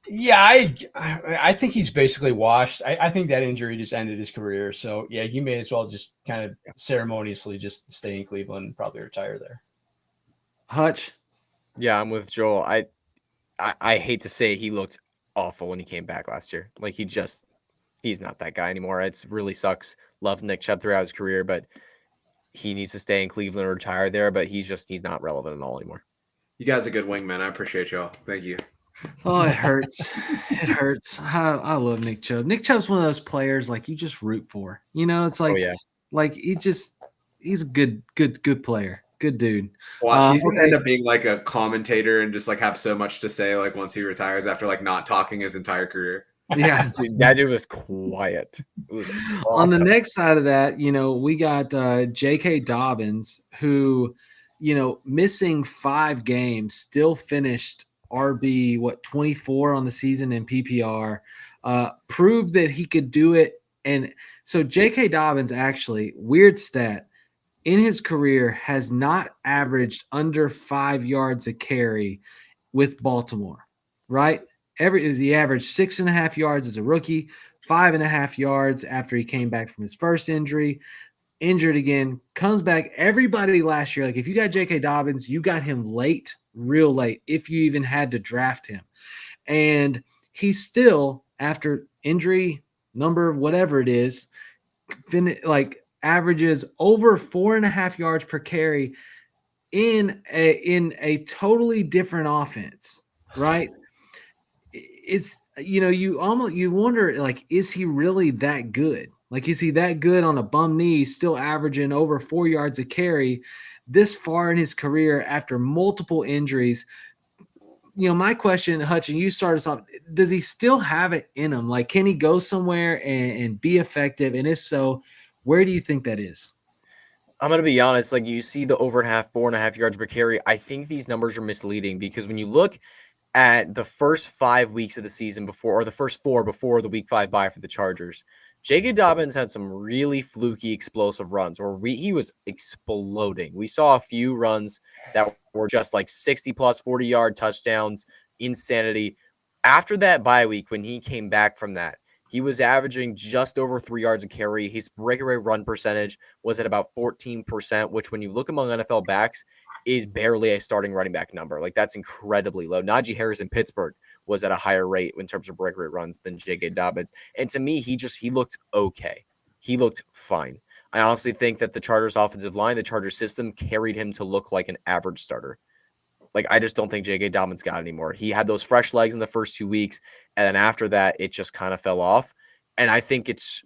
Yeah, I think he's basically washed. I think that injury just ended his career. So yeah, he may as well just kind of ceremoniously just stay in Cleveland and probably retire there. Hutch? Yeah, I'm with Joel. I hate to say he looked awful when he came back last year. Like he's not that guy anymore. It really sucks. Loved Nick Chubb throughout his career, but he needs to stay in Cleveland or retire there, but he's not relevant at all anymore. You guys are good wingmen. I appreciate y'all. Thank you. Oh, it hurts. It hurts. I love Nick Chubb. Nick Chubb's one of those players like you just root for. It's like, like he just he's a good player. Good dude. Watch, he's gonna end up being like a commentator and just like have so much to say like once he retires after like not talking his entire career. Yeah, that dude was quiet. Was on the next side of that, we got JK Dobbins, who, missing 5 games, still finished RB 24 on the season in PPR. Proved that he could do it. And so JK Dobbins, actually, weird stat, in his career has not averaged under 5 yards a carry with Baltimore, right? He averaged 6.5 yards as a rookie, 5.5 yards after he came back from his first injury, injured again, comes back. Everybody last year, like if you got J.K. Dobbins, you got him late, real late, if you even had to draft him. And he's still, after injury number, whatever it is, averages over 4.5 yards per carry in a totally different offense, right? It's you wonder, like, is he really that good? Like, is he that good on a bum knee, still averaging over 4 yards a carry this far in his career after multiple injuries? My question, Hutch, and you start us off, does he still have it in him? Like, can he go somewhere and be effective? And if so, where do you think that is? I'm going to be honest. Like, you see the over 4.5 yards per carry. I think these numbers are misleading because when you look at the first 5 weeks of the season or the first 4 before the week 5 bye for the Chargers, JK Dobbins had some really fluky, explosive runs where he was exploding. We saw a few runs that were just like 60-plus, 40-yard touchdowns, insanity. After that bye week, when he came back from that, he was averaging just over 3 yards a carry. His breakaway run percentage was at about 14%, which when you look among NFL backs is barely a starting running back number. Like, that's incredibly low. Najee Harris in Pittsburgh was at a higher rate in terms of breakaway runs than J.K. Dobbins. And to me, he looked okay. He looked fine. I honestly think that the Chargers offensive line, the Chargers system carried him to look like an average starter. Like, I just don't think J.K. Dobbins got it anymore. He had those fresh legs in the first 2 weeks, and then after that, it just kind of fell off. And I think it's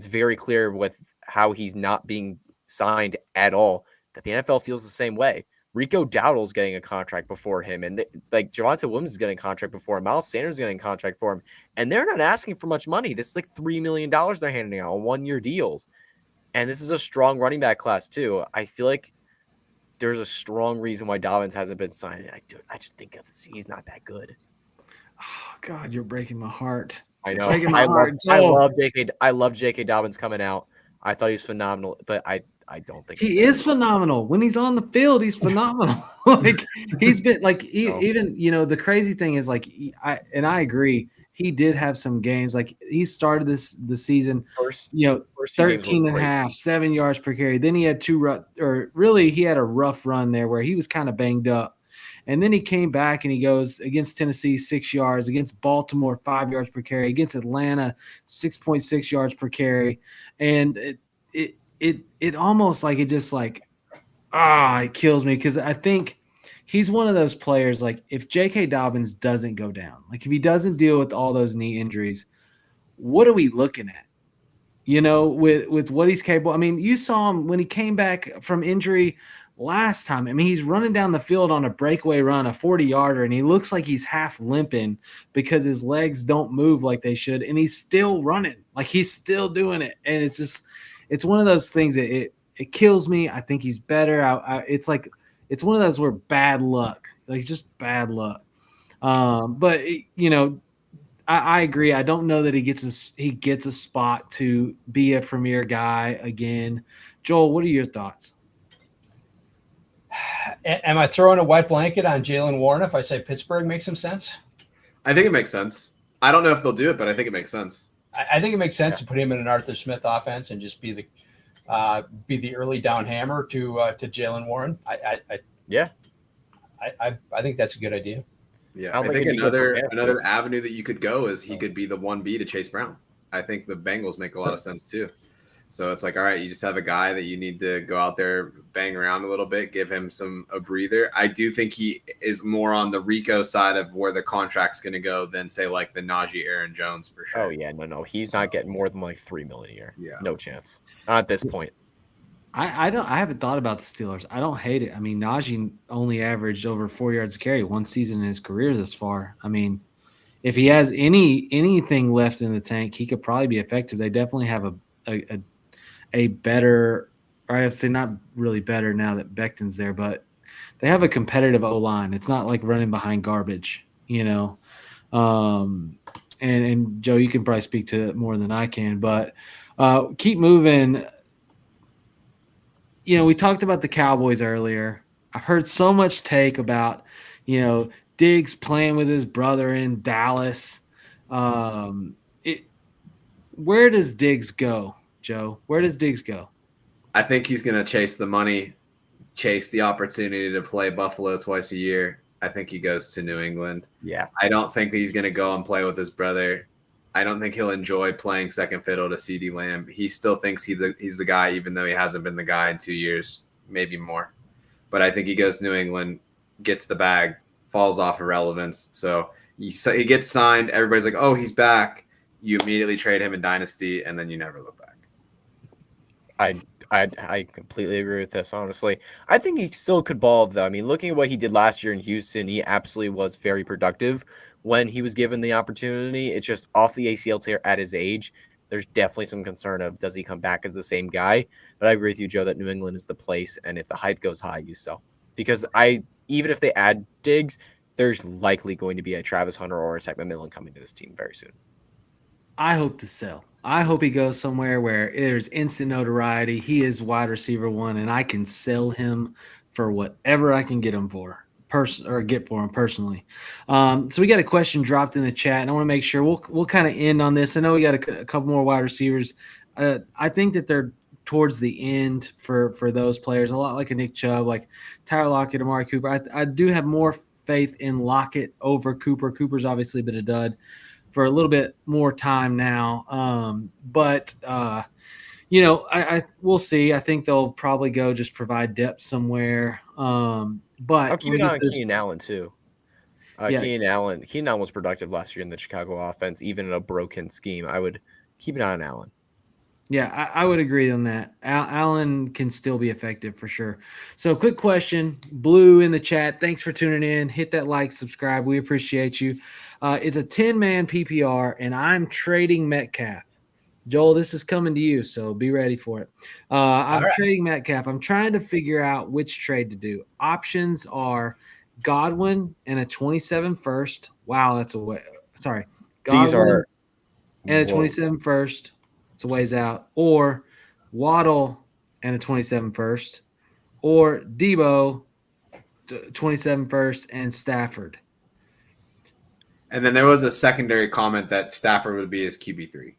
very clear with how he's not being signed at all that the NFL feels the same way. Rico Dowdle's getting a contract before him, and Javonte Williams is getting a contract before him. Miles Sanders is getting a contract for him, and they're not asking for much money. This is like $3 million they're handing out on 1-year deals, and this is a strong running back class too. I feel like there's a strong reason why Dobbins hasn't been signed. I just think he's not that good. Oh God, you're breaking my heart. I know. I love JK Dobbins coming out. I thought he was phenomenal, but I don't think he is phenomenal. When he's on the field, he's phenomenal. Like, he's been like even the crazy thing is, like, I agree. He did have some games, like he started the season, first 13.5, 7 yards per carry. Then he had he had a rough run there where he was kind of banged up. And then he came back and he goes against Tennessee, 6 yards, against Baltimore, 5 yards per carry, against Atlanta, 6.6 yards per carry. And it almost like, it just like, it kills me, because I think he's one of those players, like, if J.K. Dobbins doesn't go down, like if he doesn't deal with all those knee injuries, what are we looking at? With what he's capable. I mean, you saw him when he came back from injury last time. I mean, he's running down the field on a breakaway run, a 40-yarder, and he looks like he's half limping because his legs don't move like they should, and he's still running. Like, he's still doing it. And it's one of those things that it kills me. I think he's better. It's one of those where bad luck, like just bad luck. But I agree. I don't know that he gets a spot to be a premier guy again. Joel, what are your thoughts? Am I throwing a wet blanket on Jalen Warren if I say Pittsburgh makes some sense? I think it makes sense. I don't know if they'll do it, but I think it makes sense. I think it makes sense to put him in an Arthur Smith offense and just be the early down hammer to Jalen Warren. I think that's a good idea. Yeah, I think another avenue that you could go is he could be the 1B to Chase Brown. I think the Bengals make a lot of sense too. So it's like, all right, you just have a guy that you need to go out there, bang around a little bit, give him a breather. I do think he is more on the Rico side of where the contract's going to go than, say, like the Najee Aaron Jones for sure. Oh, yeah, no. He's not getting more than like $3 million a year. Yeah. No chance. Not at this point. I haven't thought about the Steelers. I don't hate it. I mean, Najee only averaged over 4 yards a carry one season in his career this far. I mean, if he has anything left in the tank, he could probably be effective. They definitely have a better, or I have to say not really better now that Becton's there, but they have a competitive O-line. It's not like running behind garbage, you know. And Joe, you can probably speak to it more than I can, but keep moving. You know, we talked about the Cowboys earlier. I've heard so much take about, you know, Diggs playing with his brother in Dallas. Where does Diggs go, Joe? Where does Diggs go? I think he's going to chase the money, chase the opportunity to play Buffalo twice a year. I think he goes to New England. Yeah. I don't think he's going to go and play with his brother. I don't think he'll enjoy playing second fiddle to CeeDee Lamb. He still thinks he's the guy, even though he hasn't been the guy in 2 years, maybe more. But I think he goes to New England, gets the bag, falls off irrelevance. So he gets signed. Everybody's like, oh, he's back. You immediately trade him in Dynasty, and then you never look back. I completely agree with this, honestly. I think he still could ball, though. I mean, looking at what he did last year in Houston, he absolutely was very productive when he was given the opportunity. It's just off the ACL tear at his age. There's definitely some concern of does he come back as the same guy? But I agree with you, Joe, that New England is the place, and if the hype goes high, you sell. Because even if they add Diggs, there's likely going to be a Travis Hunter or a Tech McMillan coming to this team very soon. I hope to sell. I hope he goes somewhere where there's instant notoriety. He is wide receiver one, and I can sell him for whatever I can get him for, get for him personally. So we got a question dropped in the chat, and I want to make sure we'll kind of end on this. I know we got a couple more wide receivers. I think that they're towards the end for those players, a lot like a Nick Chubb, like Tyler Lockett, Amari Cooper. I do have more faith in Lockett over Cooper. Cooper's obviously been a dud for a little bit more time now. But you know, we'll see. I think they'll probably go just provide depth somewhere. But I'm keeping on Keenan Allen too. Keenan Allen was productive last year in the Chicago offense, even in a broken scheme. I would keep an eye on Allen. Yeah, I would agree on that. Allen can still be effective for sure. So quick question, Blue in the chat. Thanks for tuning in. Hit that like, subscribe. We appreciate you. It's a 10-man PPR, and I'm trading Metcalf. Joel, this is coming to you, so be ready for it. I'm trading Metcalf. I'm trying to figure out which trade to do. Options are Godwin and a 27 first. Wow, that's a way. Sorry. Godwin These are and a 27 first. It's a ways out. Or Waddle and a 27 first. Or Debo, 27 first, and Stafford. And then there was a secondary comment that Stafford would be his QB3.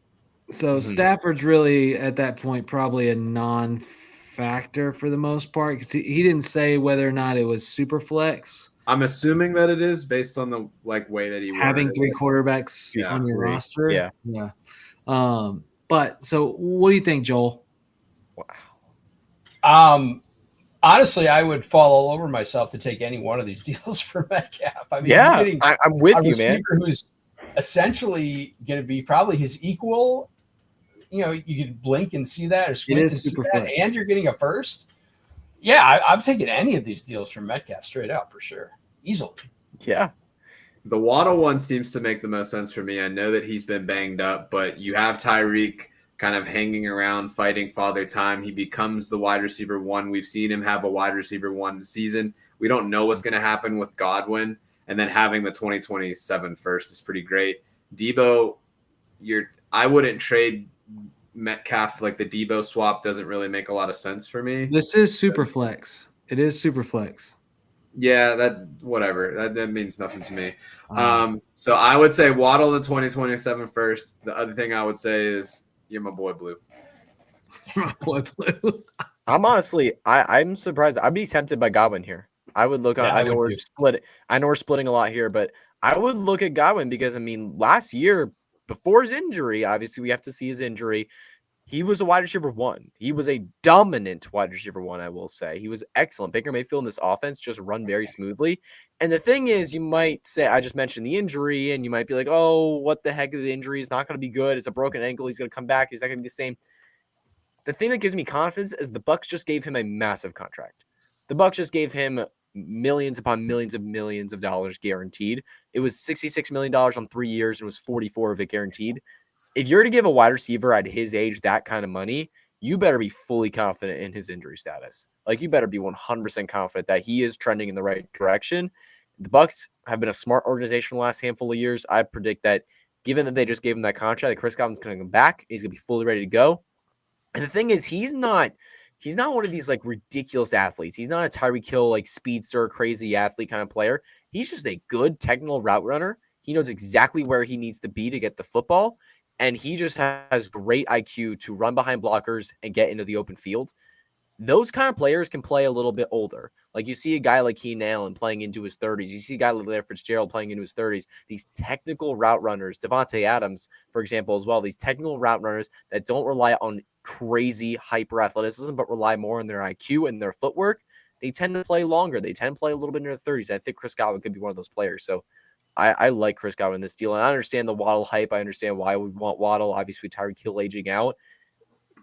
So Stafford's really at that point probably a non-factor for the most part because he didn't say whether or not it was super flex. I'm assuming that it is based on the way that he having three quarterbacks on your roster. Yeah. But so what do you think, Joel? Wow. Honestly, I would fall all over myself to take any one of these deals for Metcalf. I mean, I'm with you, man. Who's essentially going to be probably his equal. You know, you could blink and see that, or squint and see that, and you're getting a first. Yeah, I'm taking any of these deals from Metcalf straight up for sure, easily. Yeah. The Waddle one seems to make the most sense for me. I know that he's been banged up, but you have Tyreek kind of hanging around, fighting father time. He becomes the wide receiver one. We've seen him have a wide receiver one season. We don't know what's going to happen with Godwin, and then having the 2027 first is pretty great. Debo, I wouldn't trade Metcalf. Like the Debo swap doesn't really make a lot of sense for me. This is super flex. It is super flex. Yeah, that means nothing to me. So I would say Waddle the 2027 first. The other thing I would say is you're my boy Blue. My boy Blue. I'm surprised. I'd be tempted by Godwin here. I would look at I know we're splitting a lot here, but I would look at Godwin because I mean last year before his injury, obviously we have to see his injury. He was a wide receiver one. He was a dominant wide receiver one, I will say. He was excellent. Baker Mayfield in this offense just run very smoothly. And the thing is, you might say, I just mentioned the injury, and you might be like, oh, what the heck is the injury? He's not going to be good. It's a broken ankle. He's going to come back. He's not going to be the same. the thing that gives me confidence is the Bucs just gave him a massive contract. The Bucs just gave him millions upon millions of dollars guaranteed. It was $66 million on 3 years and was 44 of it guaranteed. If you're to give a wide receiver at his age that kind of money, you better be fully confident in his injury status. Like, you better be 100% confident that he is trending in the right direction. The Bucs have been a smart organization the last handful of years. I predict that, given that they just gave him that contract, that Chris Godwin's going to come back. He's going to be fully ready to go. And the thing is, he's not one of these like ridiculous athletes. He's not a Tyreek Hill, like speedster, crazy athlete kind of player. He's just a good technical route runner. He knows exactly where he needs to be to get the football. And he just has great IQ to run behind blockers and get into the open field. Those kind of players can play a little bit older. Like, you see a guy like Keenan Allen playing into his 30s. You see a guy like Larry Fitzgerald playing into his 30s. These technical route runners, Davante Adams, for example, as well. These technical route runners that don't rely on crazy hyper athleticism, but rely more on their IQ and their footwork. They tend to play longer. They tend to play a little bit in their 30s. I think Chris Godwin could be one of those players. So I like Chris Godwin in this deal. And I understand the Waddle hype. I understand why we want Waddle. Obviously, Tyreek Hill aging out.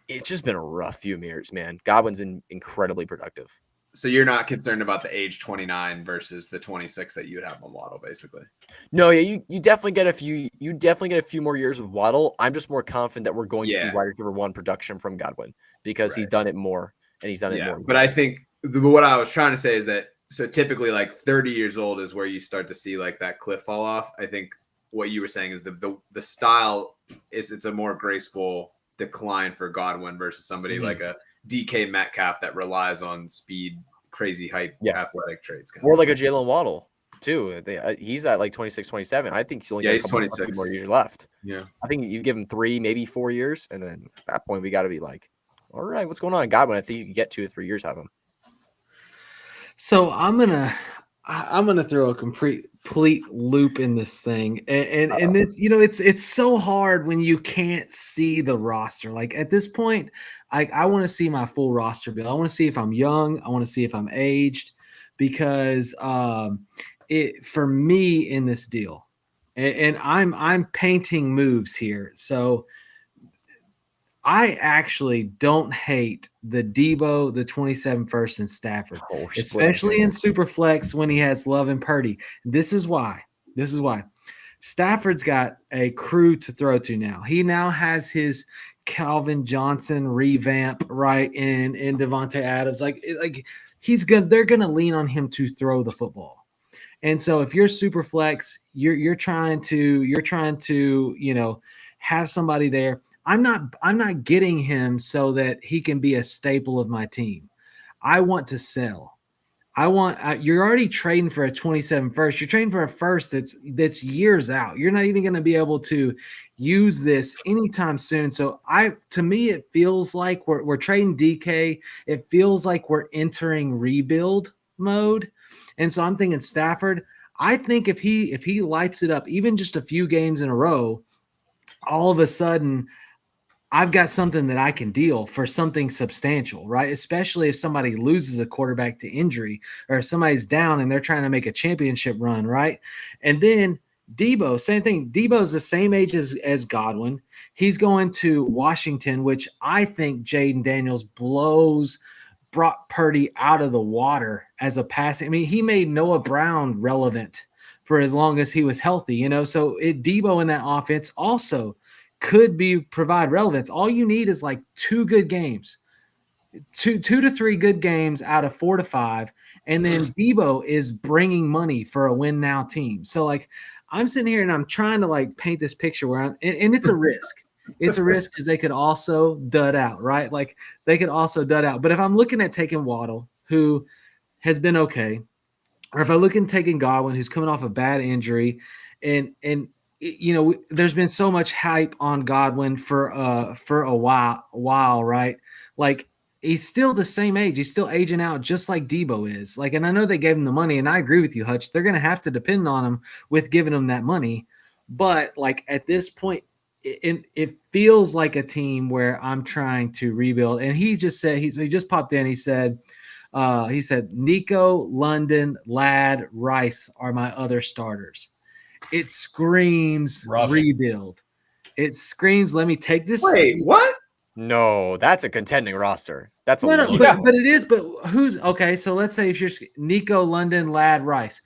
It's just been a rough few years, man. Godwin's been incredibly productive. So you're not concerned about the age 29 versus the 26 that you would have on Waddle, basically? No, yeah, you definitely get a few more years with Waddle. I'm just more confident that we're going to see wide receiver 1 production from Godwin because he's done it more, and he's done it more. But I think what I was trying to say is that, so typically like 30 years old is where you start to see like that cliff fall off. I think what you were saying is the style it's a more graceful decline for Godwin versus somebody like a DK Metcalf that relies on speed, crazy hype, athletic traits. Or like a Jalen Waddle too. He's at like 26, 27. I think he's only got he's 26 more years left. Yeah. I think you give him 3, maybe 4 years. And then at that point we got to be like, all right, what's going on in Godwin? I think you can get 2 or 3 years out of him. So I'm gonna throw a complete loop in this thing, and this, it's so hard when you can't see the roster. Like, at this point, I want to see my full roster bill. I want to see if I'm young. I want to see if I'm aged, because for me in this deal, and I'm painting moves here. So I actually don't hate the Debo, the 27 first, and Stafford, especially in Superflex when he has Love and Purdy. This is why. Stafford's got a crew to throw to now. He now has his Calvin Johnson revamp, right, in Javonte Adams. They're gonna lean on him to throw the football. And so if you're Superflex, you're trying to have somebody there. I'm not getting him so that he can be a staple of my team. I want to sell. You're already trading for a 27 first. You're trading for a first that's years out. You're not even going to be able to use this anytime soon. So to me, it feels like we're trading DK. It feels like we're entering rebuild mode. And so I'm thinking Stafford. I think if he lights it up, even just a few games in a row, all of a sudden I've got something that I can deal for something substantial, right? Especially if somebody loses a quarterback to injury, or if somebody's down and they're trying to make a championship run, right? And then Debo, same thing. Debo's the same age as Godwin. He's going to Washington, which I think Jaden Daniels blows Brock Purdy out of the water as a passing. I mean, he made Noah Brown relevant for as long as he was healthy, So Debo in that offense also could provide relevance. All you need is like 2 good games, two to 3 good games out of 4 to 5, and then Debo is bringing money for a win now team. So like, I'm sitting here and I'm trying to like paint this picture where and it's a risk. It's a risk because they could also dud out, right? Like, they could also dud out. But if I'm looking at taking Waddle, who has been okay, or if I look at taking Godwin, who's coming off a bad injury, and there's been so much hype on Godwin for a while, right? Like, he's still the same age. He's still aging out just like Debo is. Like, and I know they gave him the money, and I agree with you, Hutch. They're going to have to depend on him with giving him that money. But like, at this point, it feels like a team where I'm trying to rebuild. And he just said, he just popped in. He said, Nico, London, Ladd, Rice are my other starters. It screams rebuild. It screams, let me take this. Wait, what? No, that's a contending roster. That's a no, but it is. But who's okay? So let's say if you're Nico, London, Ladd, Rice.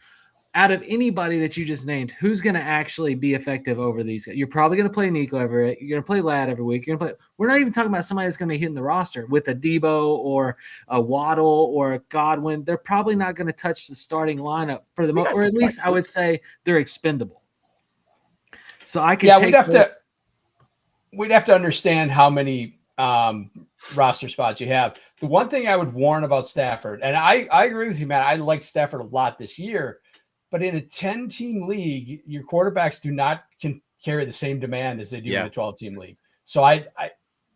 Out of anybody that you just named, who's going to actually be effective over these guys? You're probably going to play Nico every. You're going to play Ladd every week. You're going to play. We're not even talking about somebody that's going to hit in the roster with a Debo or a Waddle or a Godwin. They're probably not going to touch the starting lineup for the most, or at least I would say they're expendable. So I can. Yeah, we'd have to understand how many roster spots you have. The one thing I would warn about Stafford, and I agree with you, Matt. I like Stafford a lot this year. But in a 10-team league, your quarterbacks can carry the same demand as they do in a 12-team league. So I'd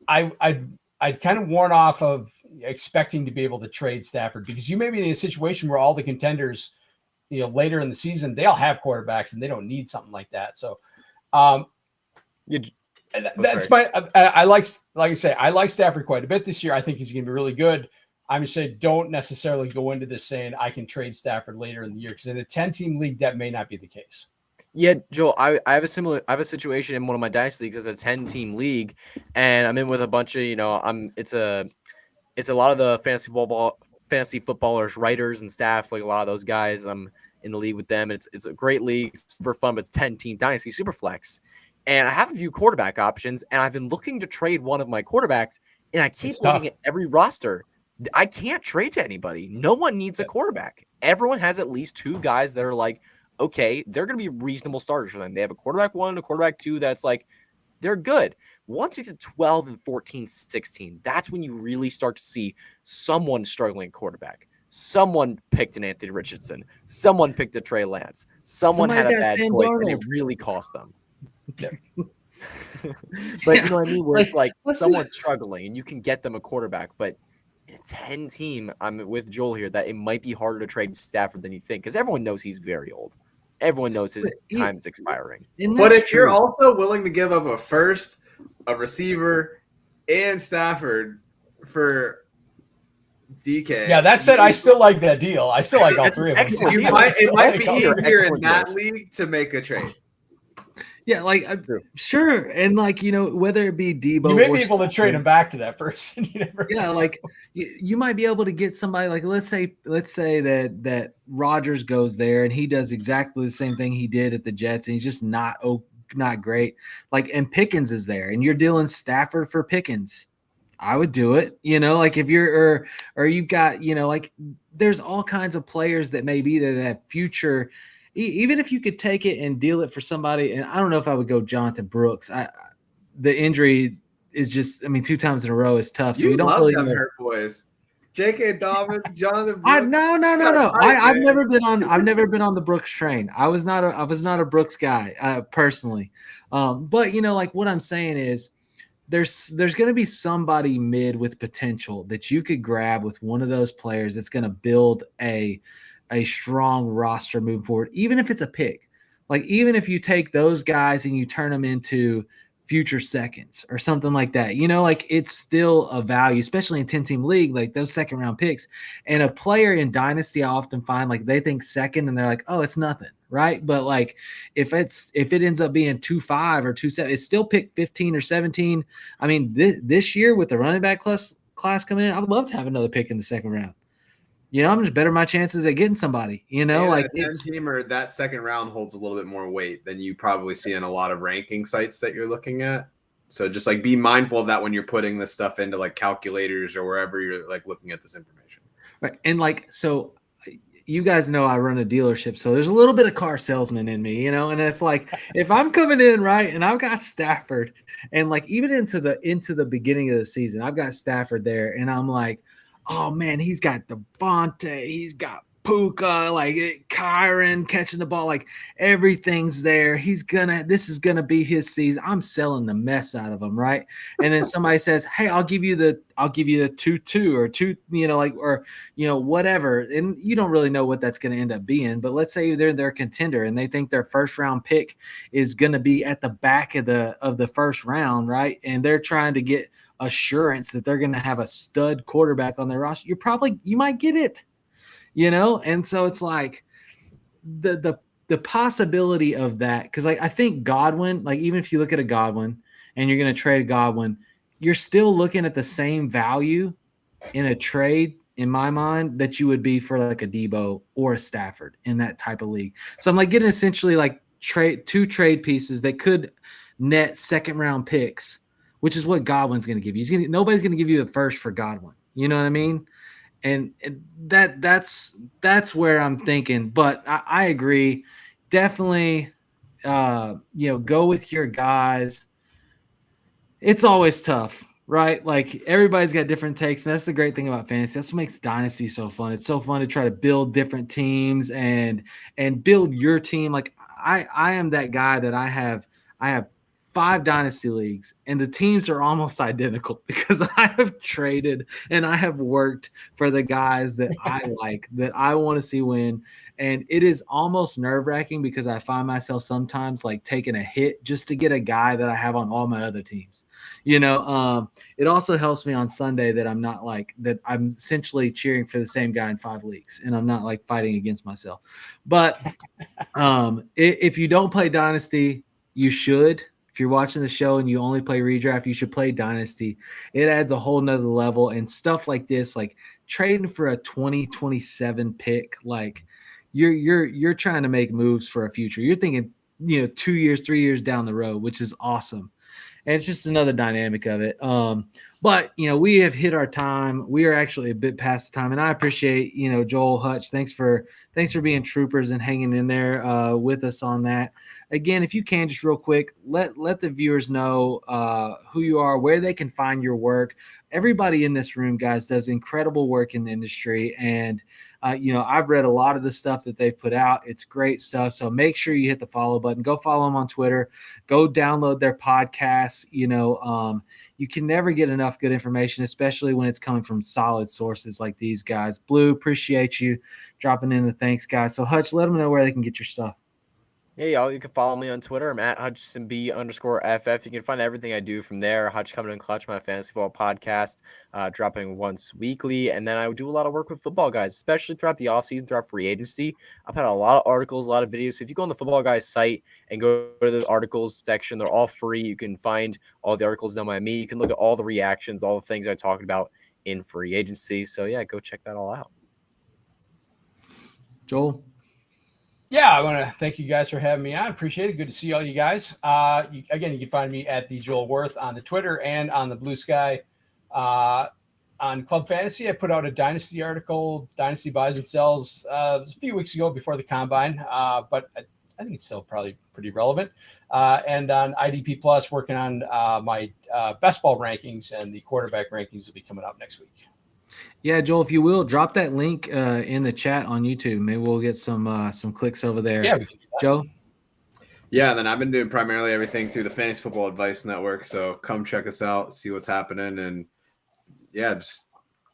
kind of warn off of expecting to be able to trade Stafford, because you may be in a situation where all the contenders, later in the season, they all have quarterbacks and they don't need something like that. So that's I like you say, I like Stafford quite a bit this year. I think he's going to be really good. I'm just saying, don't necessarily go into this saying I can trade Stafford later in the year, because in a 10-team league, that may not be the case. Yeah, Joel, I have a situation in one of my dynasty leagues as a 10-team league, and I'm in with a bunch of, it's a lot of the fantasy footballers, writers and staff, like a lot of those guys. I'm in the league with them. It's a great league, super fun, but it's 10-team dynasty, super flex. And I have a few quarterback options, and I've been looking to trade one of my quarterbacks, and I keep looking at every roster. I can't trade to anybody. No one needs a quarterback. Everyone has at least two guys that are like, okay, they're going to be reasonable starters for them. They have a quarterback 1 and a quarterback 2 that's like, they're good. Once you get to 12 and 14, 16, that's when you really start to see someone struggling at quarterback. Someone picked an Anthony Richardson. Someone picked a Trey Lance. Someone had a bad choice, and it really cost them. But you know what I mean? Where it's like someone's struggling, and you can get them a quarterback, but in a 10-team, I'm with Joel here, that it might be harder to trade Stafford than you think, because everyone knows he's very old. Everyone knows his time is expiring. But if you're also willing to give up a first, a receiver, and Stafford for DK. Yeah, that said, I still like that deal. I still like all three of them. It might be easier in that league to make a trade. Yeah, sure, and whether it be Debo, you may be able to trade him back to that person. You might be able to get somebody like let's say that Rodgers goes there and he does exactly the same thing he did at the Jets, and he's just not great. And Pickens is there, and you're dealing Stafford for Pickens. I would do it. If you're or you've got there's all kinds of players that may be there that have future. Even if you could take it and deal it for somebody, and I don't know if I would go Jonathan Brooks. The injury is just, 2 times in a row is tough. So we don't really them hurt boys. JK Dobbins, Jonathan Brooks. No. I've never been on the Brooks train. I was not a Brooks guy personally. But what I'm saying is there's going to be somebody mid with potential that you could grab with one of those players that's going to build a strong roster moving forward, even if it's a pick. Even if you take those guys and you turn them into future seconds or something like that, it's still a value, especially in 10-team league, those second round picks. And a player in dynasty, I often find they think second and they're like, oh, it's nothing. Right. But if it ends up being 2.5 or 2.7, it's still pick 15 or 17. This year with the running back class coming in, I'd love to have another pick in the second round. I'm just better my chances at getting somebody, a 10-teamer, that second round holds a little bit more weight than you probably see in a lot of ranking sites that you're looking at. So just be mindful of that when you're putting this stuff into calculators or wherever you're looking at this information. Right. And so you guys know I run a dealership, so there's a little bit of car salesman in me, and if I'm coming in right and I've got Stafford and even into the beginning of the season, I've got Stafford there and I'm like, oh man, he's got Javonte, he's got Puka, Kyron catching the ball, everything's there. This is gonna be his season. I'm selling the mess out of him, right? And then somebody says, hey, I'll give you the 2-2 or 2, whatever. And you don't really know what that's gonna end up being. But let's say they're a contender and they think their first round pick is gonna be at the back of the first round, right? And they're trying to get assurance that they're gonna have a stud quarterback on their roster. You might get it. And so it's the possibility of that, because I think Godwin, even if you look at a Godwin and you're going to trade a Godwin, you're still looking at the same value in a trade, in my mind, that you would be for like a Debo or a Stafford in that type of league. So I'm like getting essentially like two trade pieces that could net second round picks, which is what Godwin's going to give you. Nobody's going to give you a first for Godwin. You know what I mean? And that's where I'm thinking. But I agree. Definitely, go with your guys. It's always tough, right? Like everybody's got different takes, and that's the great thing about fantasy. That's what makes Dynasty so fun. It's so fun to try to build different teams and build your team. Like I am that guy that I have 5 Dynasty leagues, and the teams are almost identical because I have traded and I have worked for the guys that I like, that I want to see win. And it is almost nerve-wracking because I find myself sometimes like taking a hit just to get a guy that I have on all my other teams. It also helps me on Sunday that I'm not like that. I'm essentially cheering for the same guy in 5 leagues, and I'm not like fighting against myself. But if you don't play Dynasty, you should. If you're watching the show and you only play redraft, you should play Dynasty. It adds a whole nother level, and stuff like this, like trading for a 2027 pick, like you're trying to make moves for a future. You're thinking, 2 years, 3 years down the road, which is awesome. And it's just another dynamic of it. But we have hit our time. We are actually a bit past the time, and I appreciate, Joel, Hutch. Thanks for being troopers and hanging in there with us on that. Again, if you can, just real quick, let the viewers know who you are, where they can find your work. Everybody in this room, guys, does incredible work in the industry, and I've read a lot of the stuff that they've put out. It's great stuff. So make sure you hit the follow button. Go follow them on Twitter. Go download their podcasts. You can never get enough good information, especially when it's coming from solid sources like these guys. Blue, appreciate you dropping in the thanks, guys. So Hutch, let them know where they can get your stuff. Hey, y'all, you can follow me on Twitter. I'm at HutchinsonB_FF. You can find everything I do from there. Hutch Coming in Clutch, my fantasy football podcast, dropping once weekly. And then I do a lot of work with football guys, especially throughout the offseason, throughout free agency. I've had a lot of articles, a lot of videos. So if you go on the Football Guys site and go to the articles section, they're all free. You can find all the articles done by me. You can look at all the reactions, all the things I talked about in free agency. So, yeah, go check that all out. Joel? Yeah, I want to thank you guys for having me on. Appreciate it. Good to see all you guys. You can find me at the Joel Worth on the Twitter and on the Blue Sky. On Club Fantasy, I put out a Dynasty article, Dynasty buys and sells, a few weeks ago before the Combine, but I think it's still probably pretty relevant. And on IDP Plus, working on my best ball rankings, and the quarterback rankings will be coming up next week. Yeah, Joel, if you will, drop that link in the chat on YouTube. Maybe we'll get some clicks over there. Yeah, Joe? Yeah, and then I've been doing primarily everything through the Fantasy Football Advice Network. So come check us out, see what's happening, and yeah, just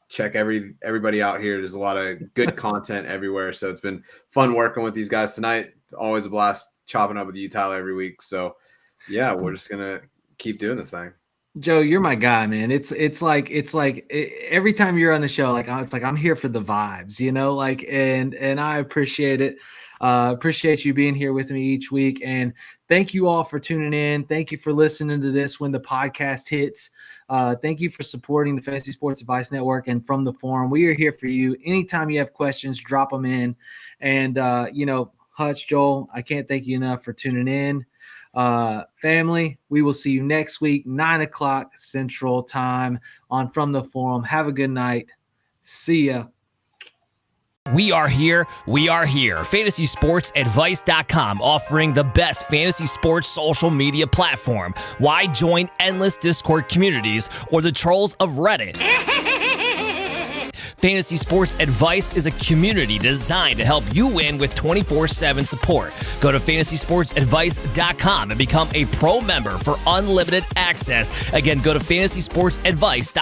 check everybody out here. There's a lot of good content everywhere. So it's been fun working with these guys tonight. Always a blast chopping up with you, Tyler, every week. So yeah, we're just gonna keep doing this thing. Joe, you're my guy, man. It's like every time you're on the show, like it's like I'm here for the vibes, and I appreciate it. Appreciate you being here with me each week, and thank you all for tuning in. Thank you for listening to this when the podcast hits. Thank you for supporting the Fantasy Sports Advice Network and From the Forum. We are here for you. Anytime you have questions, drop them in. And Hutch, Joel, I can't thank you enough for tuning in. Family, we will see you next week, 9:00 Central Time on From the Forum. Have a good night. See ya. We are here. FantasySportsAdvice.com, offering the best fantasy sports social media platform. Why join endless Discord communities or the trolls of Reddit? Fantasy Sports Advice is a community designed to help you win with 24/7 support. Go to FantasySportsAdvice.com and become a pro member for unlimited access. Again, go to FantasySportsAdvice.com.